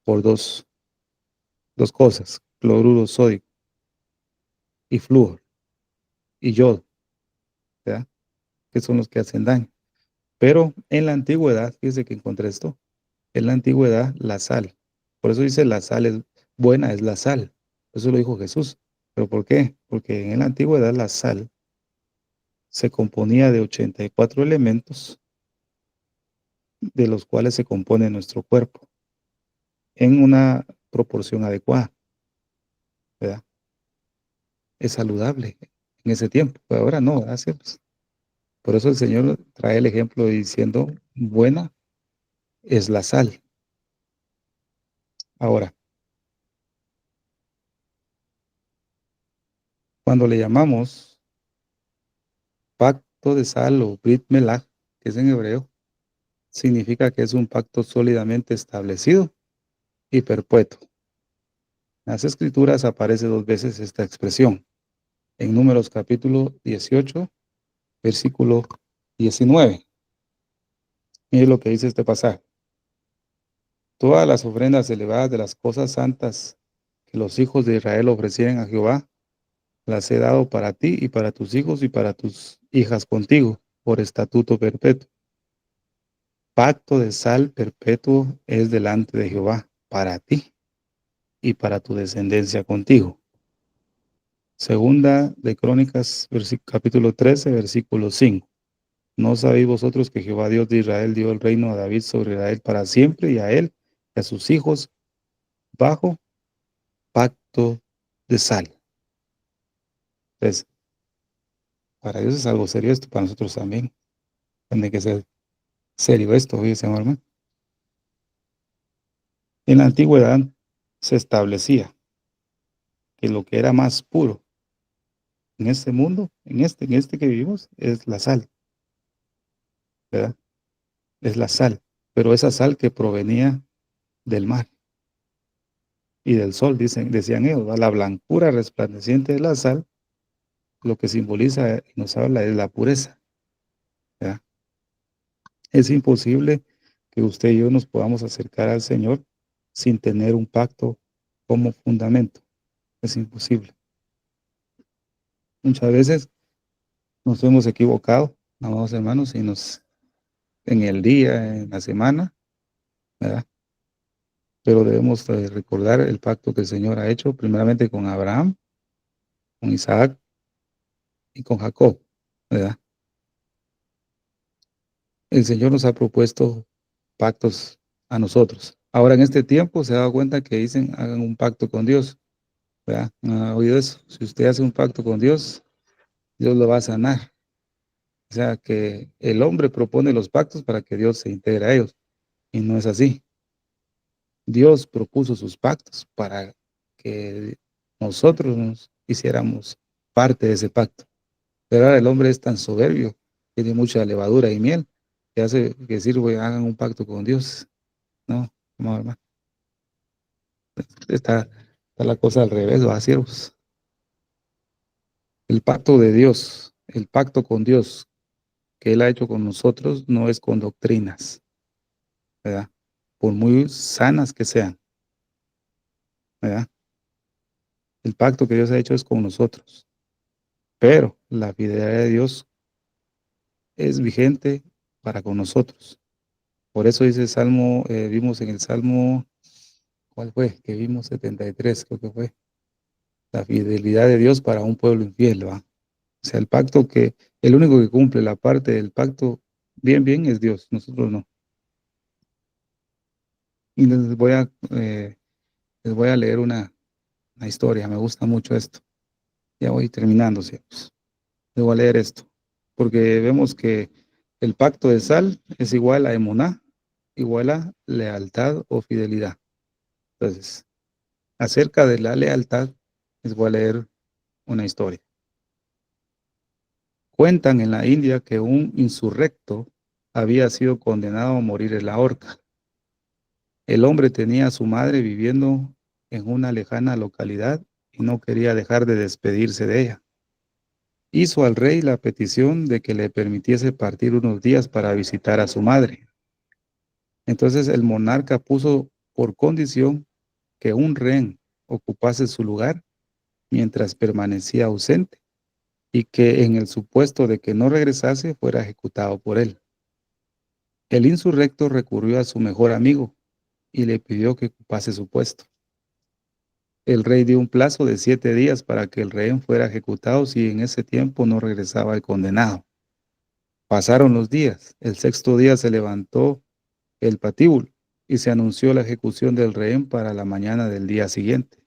por dos cosas, cloruro sódico y flúor y yodo, ¿verdad? Que son los que hacen daño. Pero en la antigüedad, fíjese que encontré esto, en la antigüedad la sal, por eso dice la sal es buena, es la sal, eso lo dijo Jesús. ¿Pero por qué? Porque en la antigüedad la sal se componía de 84 elementos, de los cuales se compone nuestro cuerpo, en una proporción adecuada, ¿verdad? Es saludable en ese tiempo, pero ahora no, ¿verdad? Sí, pues, por eso el Señor trae el ejemplo diciendo, buena es la sal. Ahora, cuando le llamamos pacto de sal o Brit Melach, que es en hebreo, significa que es un pacto sólidamente establecido y perpetuo. En las Escrituras aparece dos veces esta expresión, en Números capítulo 18, versículo 19. Mire lo que dice este pasaje. Todas las ofrendas elevadas de las cosas santas que los hijos de Israel ofrecieran a Jehová, las he dado para ti y para tus hijos y para tus hijas contigo, por estatuto perpetuo. Pacto de sal perpetuo es delante de Jehová, para ti y para tu descendencia contigo. Segunda de Crónicas, capítulo 13, versículo 5. ¿No sabéis vosotros que Jehová Dios de Israel dio el reino a David sobre Israel para siempre y a él y a sus hijos bajo pacto de sal? Entonces, para Dios es algo serio esto, para nosotros también. Tiene que ser serio esto, fíjese, hermano. En la antigüedad se establecía que lo que era más puro en este mundo, en este que vivimos, es la sal, ¿verdad? es la sal, pero esa sal que provenía del mar y del sol, decían ellos, ¿va? La blancura resplandeciente de la sal, lo que simboliza y nos habla es la pureza, ¿verdad? Es imposible que usted y yo nos podamos acercar al Señor sin tener un pacto como fundamento. Es imposible. Muchas veces nos hemos equivocado, amados hermanos, y en el día, en la semana, ¿verdad? Pero debemos recordar el pacto que el Señor ha hecho primeramente con Abraham, con Isaac y con Jacob, ¿verdad? El Señor nos ha propuesto pactos a nosotros. Ahora en este tiempo se ha dado cuenta que dicen hagan un pacto con Dios, ¿verdad? ¿Ha oído eso? Si usted hace un pacto con Dios, Dios lo va a sanar. O sea que el hombre propone los pactos para que Dios se integre a ellos. Y no es así. Dios propuso sus pactos para que nosotros nos hiciéramos parte de ese pacto. Pero ahora el hombre es tan soberbio, tiene mucha levadura y miel, que hace que sirve, hagan un pacto con Dios. No, no, hermano. Está la cosa al revés, va, siervos. El pacto de Dios, el pacto con Dios que Él ha hecho con nosotros, no es con doctrinas, ¿verdad? Por muy sanas que sean, ¿verdad? El pacto que Dios ha hecho es con nosotros, pero la fidelidad de Dios es vigente para con nosotros. Por eso dice el Salmo, vimos en el Salmo, ¿cuál fue? Que vimos 73, creo que fue. La fidelidad de Dios para un pueblo infiel, ¿va? O sea, el único que cumple la parte del pacto bien es Dios, nosotros no. Y les voy a leer una historia, me gusta mucho esto. Ya voy terminando, ¿cierto? Les voy a leer esto, porque vemos que el pacto de sal es igual a emuná, igual a lealtad o fidelidad. Entonces, acerca de la lealtad, les voy a leer una historia. Cuentan en la India que un insurrecto había sido condenado a morir en la horca. El hombre tenía a su madre viviendo en una lejana localidad y no quería dejar de despedirse de ella. Hizo al rey la petición de que le permitiese partir unos días para visitar a su madre. Entonces el monarca puso por condición que un rehén ocupase su lugar mientras permanecía ausente y que en el supuesto de que no regresase fuera ejecutado por él. El insurrecto recurrió a su mejor amigo y le pidió que ocupase su puesto. El rey dio un plazo de 7 días para que el rehén fuera ejecutado si en ese tiempo no regresaba el condenado. Pasaron los días. El sexto día se levantó el patíbulo y se anunció la ejecución del rehén para la mañana del día siguiente.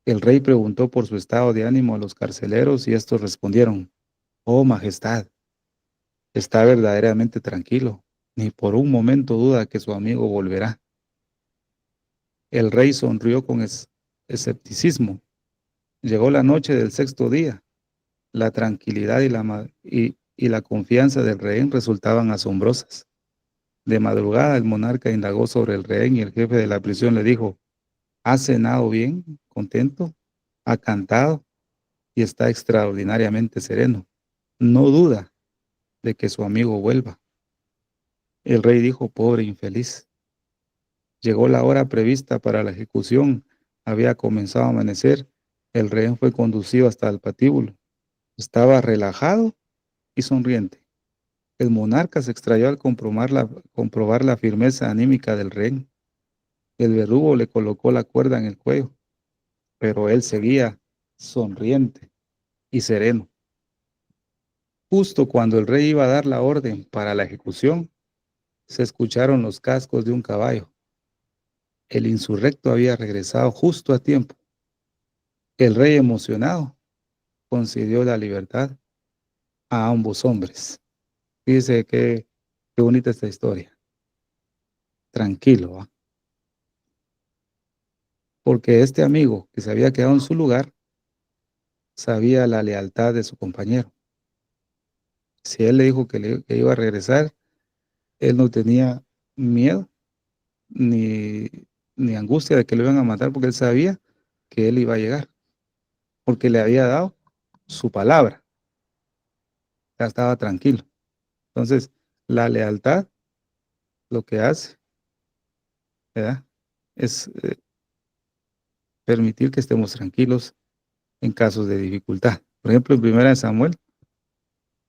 El rey preguntó por su estado de ánimo a los carceleros y estos respondieron: Oh, Majestad, está verdaderamente tranquilo, ni por un momento duda que su amigo volverá. El rey sonrió con escepticismo. Llegó la noche del sexto día. La tranquilidad y la confianza del rehén resultaban asombrosas. De madrugada el monarca indagó sobre el rehén y el jefe de la prisión le dijo: ¿Ha cenado bien, contento? ¿Ha cantado? Y está extraordinariamente sereno. No duda de que su amigo vuelva. El rey dijo: Pobre infeliz. Llegó la hora prevista para la ejecución. Había comenzado a amanecer. El rehén fue conducido hasta el patíbulo. Estaba relajado y sonriente. El monarca se extrayó al comprobar la firmeza anímica del rehén. El verdugo le colocó la cuerda en el cuello, pero él seguía sonriente y sereno. Justo cuando el rey iba a dar la orden para la ejecución, se escucharon los cascos de un caballo. El insurrecto había regresado justo a tiempo. El rey, emocionado, concedió la libertad a ambos hombres. Fíjese qué bonita esta historia. Tranquilo, ¿va? Porque este amigo que se había quedado en su lugar sabía la lealtad de su compañero. Si él le dijo que iba a regresar, Él no tenía miedo ni, ni angustia de que lo iban a matar porque él sabía que él iba a llegar, porque le había dado su palabra, ya estaba tranquilo. Entonces, la lealtad lo que hace, ¿verdad? Es permitir que estemos tranquilos en casos de dificultad. Por ejemplo, en Primera de Samuel,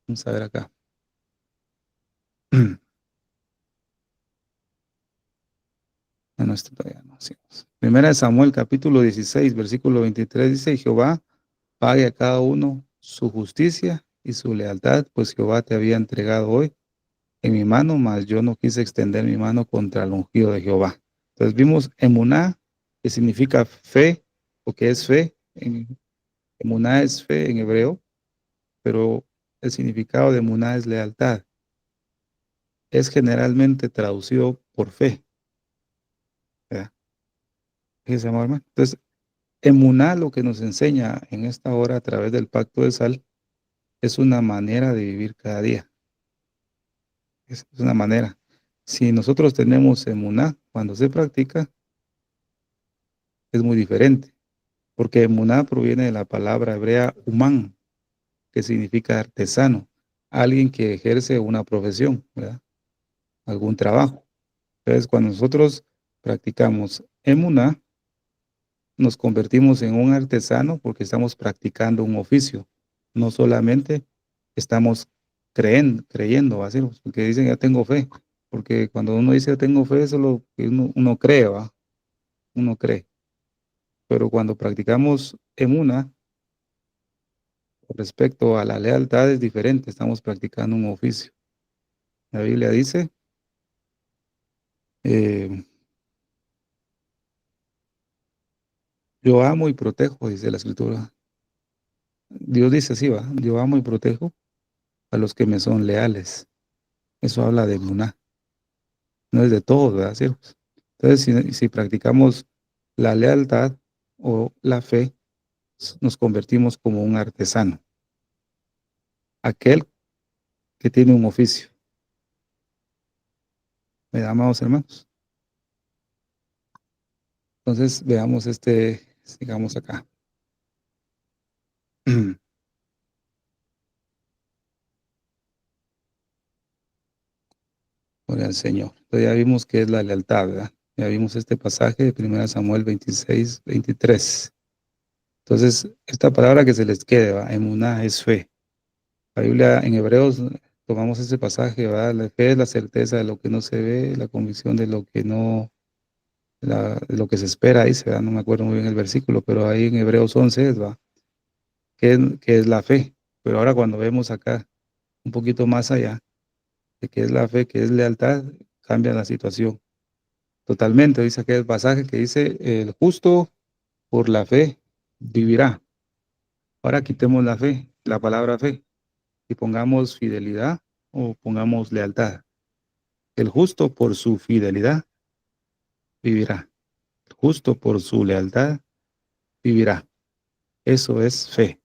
vamos a ver acá. Bueno, esto todavía no hacemos. Primera de Samuel, capítulo 16, versículo 23, dice: Jehová pague a cada uno su justicia y su lealtad, pues Jehová te había entregado hoy en mi mano, mas yo no quise extender mi mano contra el ungido de Jehová. Entonces vimos emuná, que significa fe, o que es fe. Emuná es fe en hebreo, pero el significado de emuná es lealtad. Es generalmente traducido por fe, ¿verdad? Fíjese, amor, hermano. Entonces, emuná lo que nos enseña en esta hora a través del pacto de sal es una manera de vivir cada día. Es una manera. Si nosotros tenemos emuná, cuando se practica, es muy diferente, porque emuná proviene de la palabra hebrea humán, que significa artesano, alguien que ejerce una profesión, ¿verdad? Algún trabajo. Entonces, cuando nosotros practicamos emuná, nos convertimos en un artesano porque estamos practicando un oficio. No solamente estamos creyendo, así, porque dicen ya tengo fe. Porque cuando uno dice tengo fe, eso es lo que uno cree, ¿va? Uno cree. Pero cuando practicamos emuna, respecto a la lealtad es diferente. Estamos practicando un oficio. La Biblia dice, eh, yo amo y protejo, dice la Escritura. Dios dice así, va, yo amo y protejo a los que me son leales. Eso habla de emuná. No es de todos, ¿verdad? Siervos? Entonces, si practicamos la lealtad o la fe, nos convertimos como un artesano, aquel que tiene un oficio. ¿Me amados hermanos? Entonces, veamos sigamos acá. Gloria al Señor. Entonces ya vimos que es la lealtad, ¿verdad? Ya vimos este pasaje de 1 Samuel 26, 23. Entonces, esta palabra que se les quede, ¿va? Emuná es fe. La Biblia en Hebreos tomamos ese pasaje, ¿verdad? La fe es la certeza de lo que no se ve, la convicción de lo que no, de lo que se espera, dice, ¿verdad? No me acuerdo muy bien el versículo, pero ahí en Hebreos 11 es, ¿va? ¿Qué es la fe? Pero ahora cuando vemos acá un poquito más allá de qué es la fe, qué es lealtad, cambia la situación totalmente. Dice aquel pasaje que dice, el justo por la fe vivirá. Ahora quitemos la fe, la palabra fe, y pongamos fidelidad o pongamos lealtad. El justo por su fidelidad vivirá. El justo por su lealtad vivirá. Eso es fe.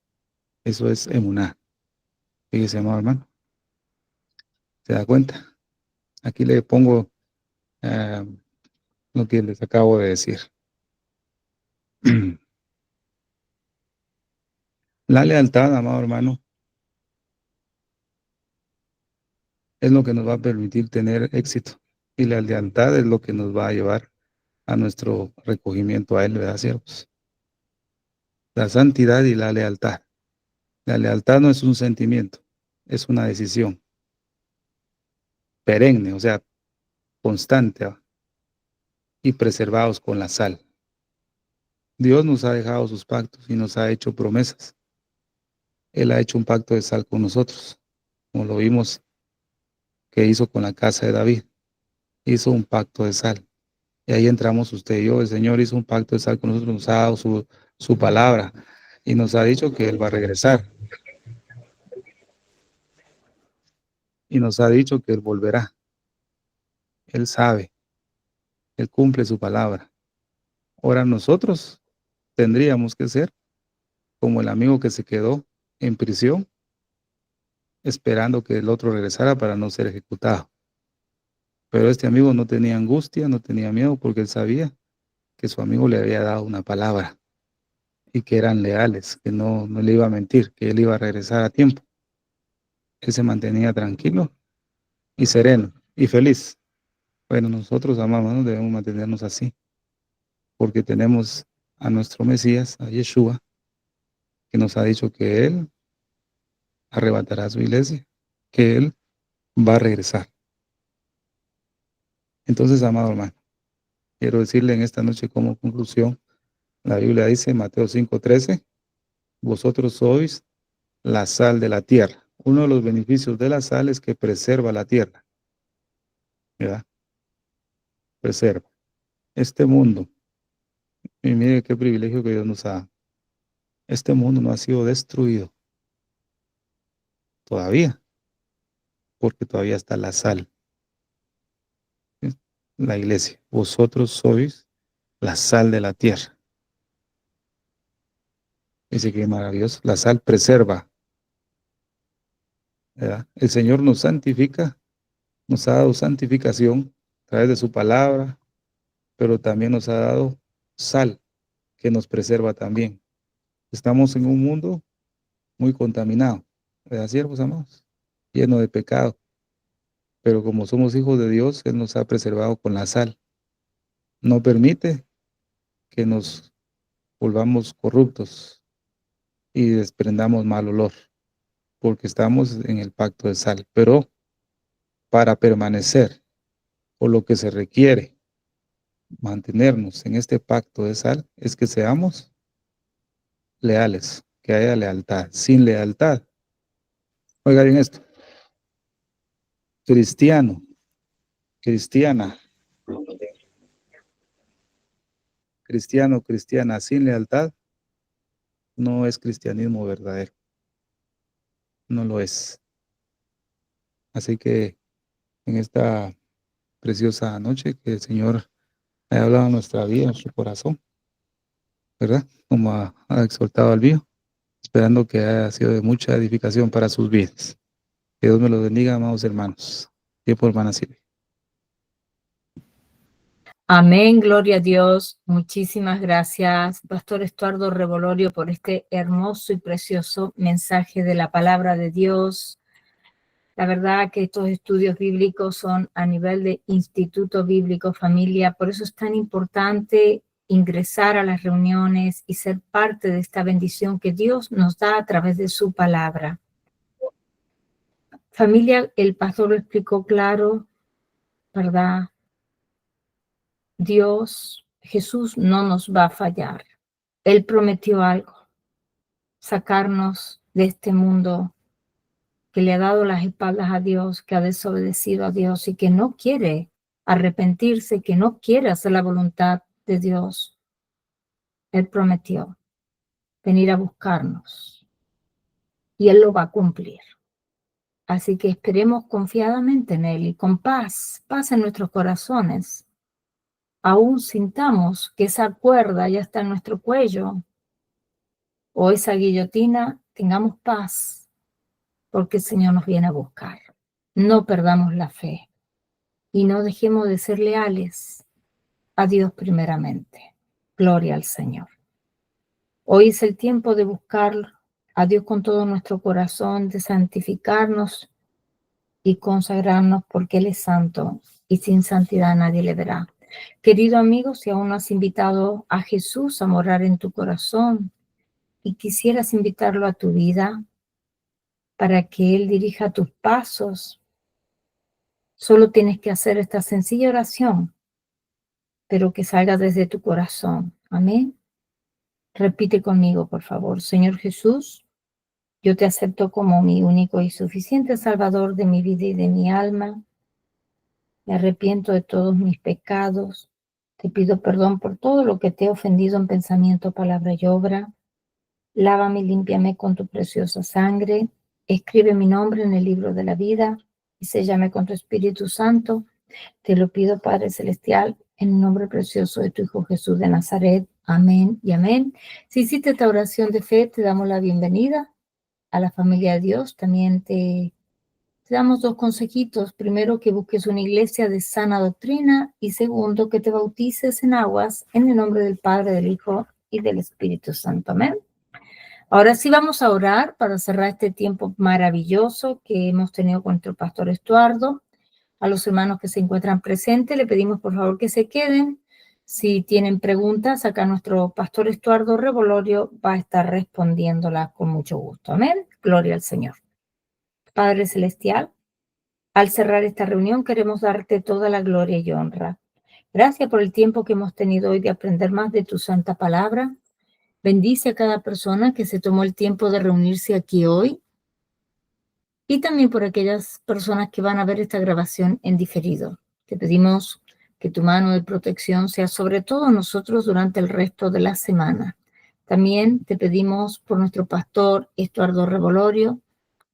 Eso es emuná. Fíjese, amado hermano. ¿Se da cuenta? Aquí le pongo eh, lo que les acabo de decir. La lealtad, amado hermano, es lo que nos va a permitir tener éxito. Y la lealtad es lo que nos va a llevar a nuestro recogimiento a Él, ¿verdad, siervos? La santidad y la lealtad. La lealtad no es un sentimiento, es una decisión perenne, o sea, constante, ¿va? Y preservados con la sal. Dios nos ha dejado sus pactos y nos ha hecho promesas. Él ha hecho un pacto de sal con nosotros, como lo vimos que hizo con la casa de David. Hizo un pacto de sal. Y ahí entramos usted y yo. El Señor hizo un pacto de sal con nosotros, nos ha dado su palabra y nos ha dicho que Él va a regresar. Y nos ha dicho que Él volverá. Él sabe, Él cumple su palabra. Ahora nosotros tendríamos que ser como el amigo que se quedó en prisión esperando que el otro regresara para no ser ejecutado. Pero este amigo no tenía angustia, no tenía miedo, porque él sabía que su amigo le había dado una palabra y que eran leales, que no le iba a mentir, que él iba a regresar a tiempo. Él se mantenía tranquilo y sereno y feliz. Bueno, nosotros, amados hermanos, debemos mantenernos así, porque tenemos a nuestro Mesías, a Yeshua, que nos ha dicho que Él arrebatará a su iglesia, que Él va a regresar. Entonces, amado hermano, quiero decirle en esta noche como conclusión, la Biblia dice en Mateo 5:13, vosotros sois la sal de la tierra. Uno de los beneficios de la sal es que preserva la tierra, ¿verdad? Preserva. Este mundo, y mire qué privilegio que Dios nos da. Este mundo no ha sido destruido todavía, porque todavía está la sal, ¿sí? La iglesia. Vosotros sois la sal de la tierra. Dice que maravilloso. La sal preserva, ¿verdad? El Señor nos santifica, nos ha dado santificación a través de su palabra, pero también nos ha dado sal que nos preserva también. Estamos en un mundo muy contaminado, ¿verdad, siervos amados? Lleno de pecado, pero como somos hijos de Dios, Él nos ha preservado con la sal. No permite que nos volvamos corruptos y desprendamos mal olor, porque estamos en el pacto de sal. Pero para permanecer, por lo que se requiere mantenernos en este pacto de sal, es que seamos leales, que haya lealtad. Sin lealtad, oiga bien esto, cristiano, cristiana, cristiano, cristiana, sin lealtad, no es cristianismo verdadero, no lo es. Así que en esta preciosa noche que el Señor haya hablado en nuestra vida, en nuestro corazón, ¿verdad? Como ha exhortado al mío, esperando que haya sido de mucha edificación para sus vidas. Que Dios me los bendiga, amados hermanos. Tiempo, hermana Silvia. Amén, gloria a Dios. Muchísimas gracias, Pastor Estuardo Revolorio, por este hermoso y precioso mensaje de la palabra de Dios. La verdad que estos estudios bíblicos son a nivel de Instituto Bíblico Familia, por eso es tan importante ingresar a las reuniones y ser parte de esta bendición que Dios nos da a través de su palabra. Familia, el pastor lo explicó claro, ¿verdad? Dios, Jesús no nos va a fallar. Él prometió algo, sacarnos de este mundo que le ha dado las espaldas a Dios, que ha desobedecido a Dios y que no quiere arrepentirse, que no quiere hacer la voluntad de Dios. Él prometió venir a buscarnos y Él lo va a cumplir. Así que esperemos confiadamente en Él y con paz, paz en nuestros corazones. Aún sintamos que esa cuerda ya está en nuestro cuello o esa guillotina, tengamos paz, porque el Señor nos viene a buscar. No perdamos la fe y no dejemos de ser leales a Dios primeramente. Gloria al Señor. Hoy es el tiempo de buscar a Dios con todo nuestro corazón, de santificarnos y consagrarnos porque Él es santo y sin santidad nadie le verá. Querido amigo, si aún no has invitado a Jesús a morar en tu corazón y quisieras invitarlo a tu vida para que Él dirija tus pasos, solo tienes que hacer esta sencilla oración, pero que salga desde tu corazón. Amén. Repite conmigo, por favor. Señor Jesús, yo te acepto como mi único y suficiente Salvador de mi vida y de mi alma. Me arrepiento de todos mis pecados. Te pido perdón por todo lo que te he ofendido en pensamiento, palabra y obra. Lávame y límpiame con tu preciosa sangre. Escribe mi nombre en el libro de la vida y séllame con tu Espíritu Santo. Te lo pido, Padre Celestial, en el nombre precioso de tu Hijo Jesús de Nazaret. Amén y amén. Si hiciste esta oración de fe, te damos la bienvenida a la familia de Dios. También te te damos 2 consejitos. Primero, que busques una iglesia de sana doctrina y segundo, que te bautices en aguas en el nombre del Padre, del Hijo y del Espíritu Santo. Amén. Ahora sí vamos a orar para cerrar este tiempo maravilloso que hemos tenido con nuestro pastor Estuardo. A los hermanos que se encuentran presentes, le pedimos por favor que se queden. Si tienen preguntas, acá nuestro pastor Estuardo Revolorio va a estar respondiéndolas con mucho gusto. Amén. Gloria al Señor. Padre Celestial, al cerrar esta reunión queremos darte toda la gloria y honra. Gracias por el tiempo que hemos tenido hoy de aprender más de tu santa palabra. Bendice a cada persona que se tomó el tiempo de reunirse aquí hoy y también por aquellas personas que van a ver esta grabación en diferido. Te pedimos que tu mano de protección sea sobre todos nosotros durante el resto de la semana. También te pedimos por nuestro pastor Estuardo Revolorio,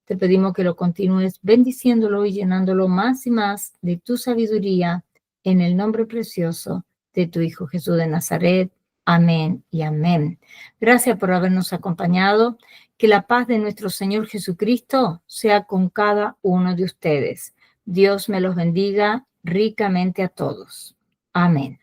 te pedimos que lo continúes bendiciéndolo y llenándolo más y más de tu sabiduría en el nombre precioso de tu Hijo Jesús de Nazaret. Amén y amén. Gracias por habernos acompañado. Que la paz de nuestro Señor Jesucristo sea con cada uno de ustedes. Dios me los bendiga ricamente a todos. Amén.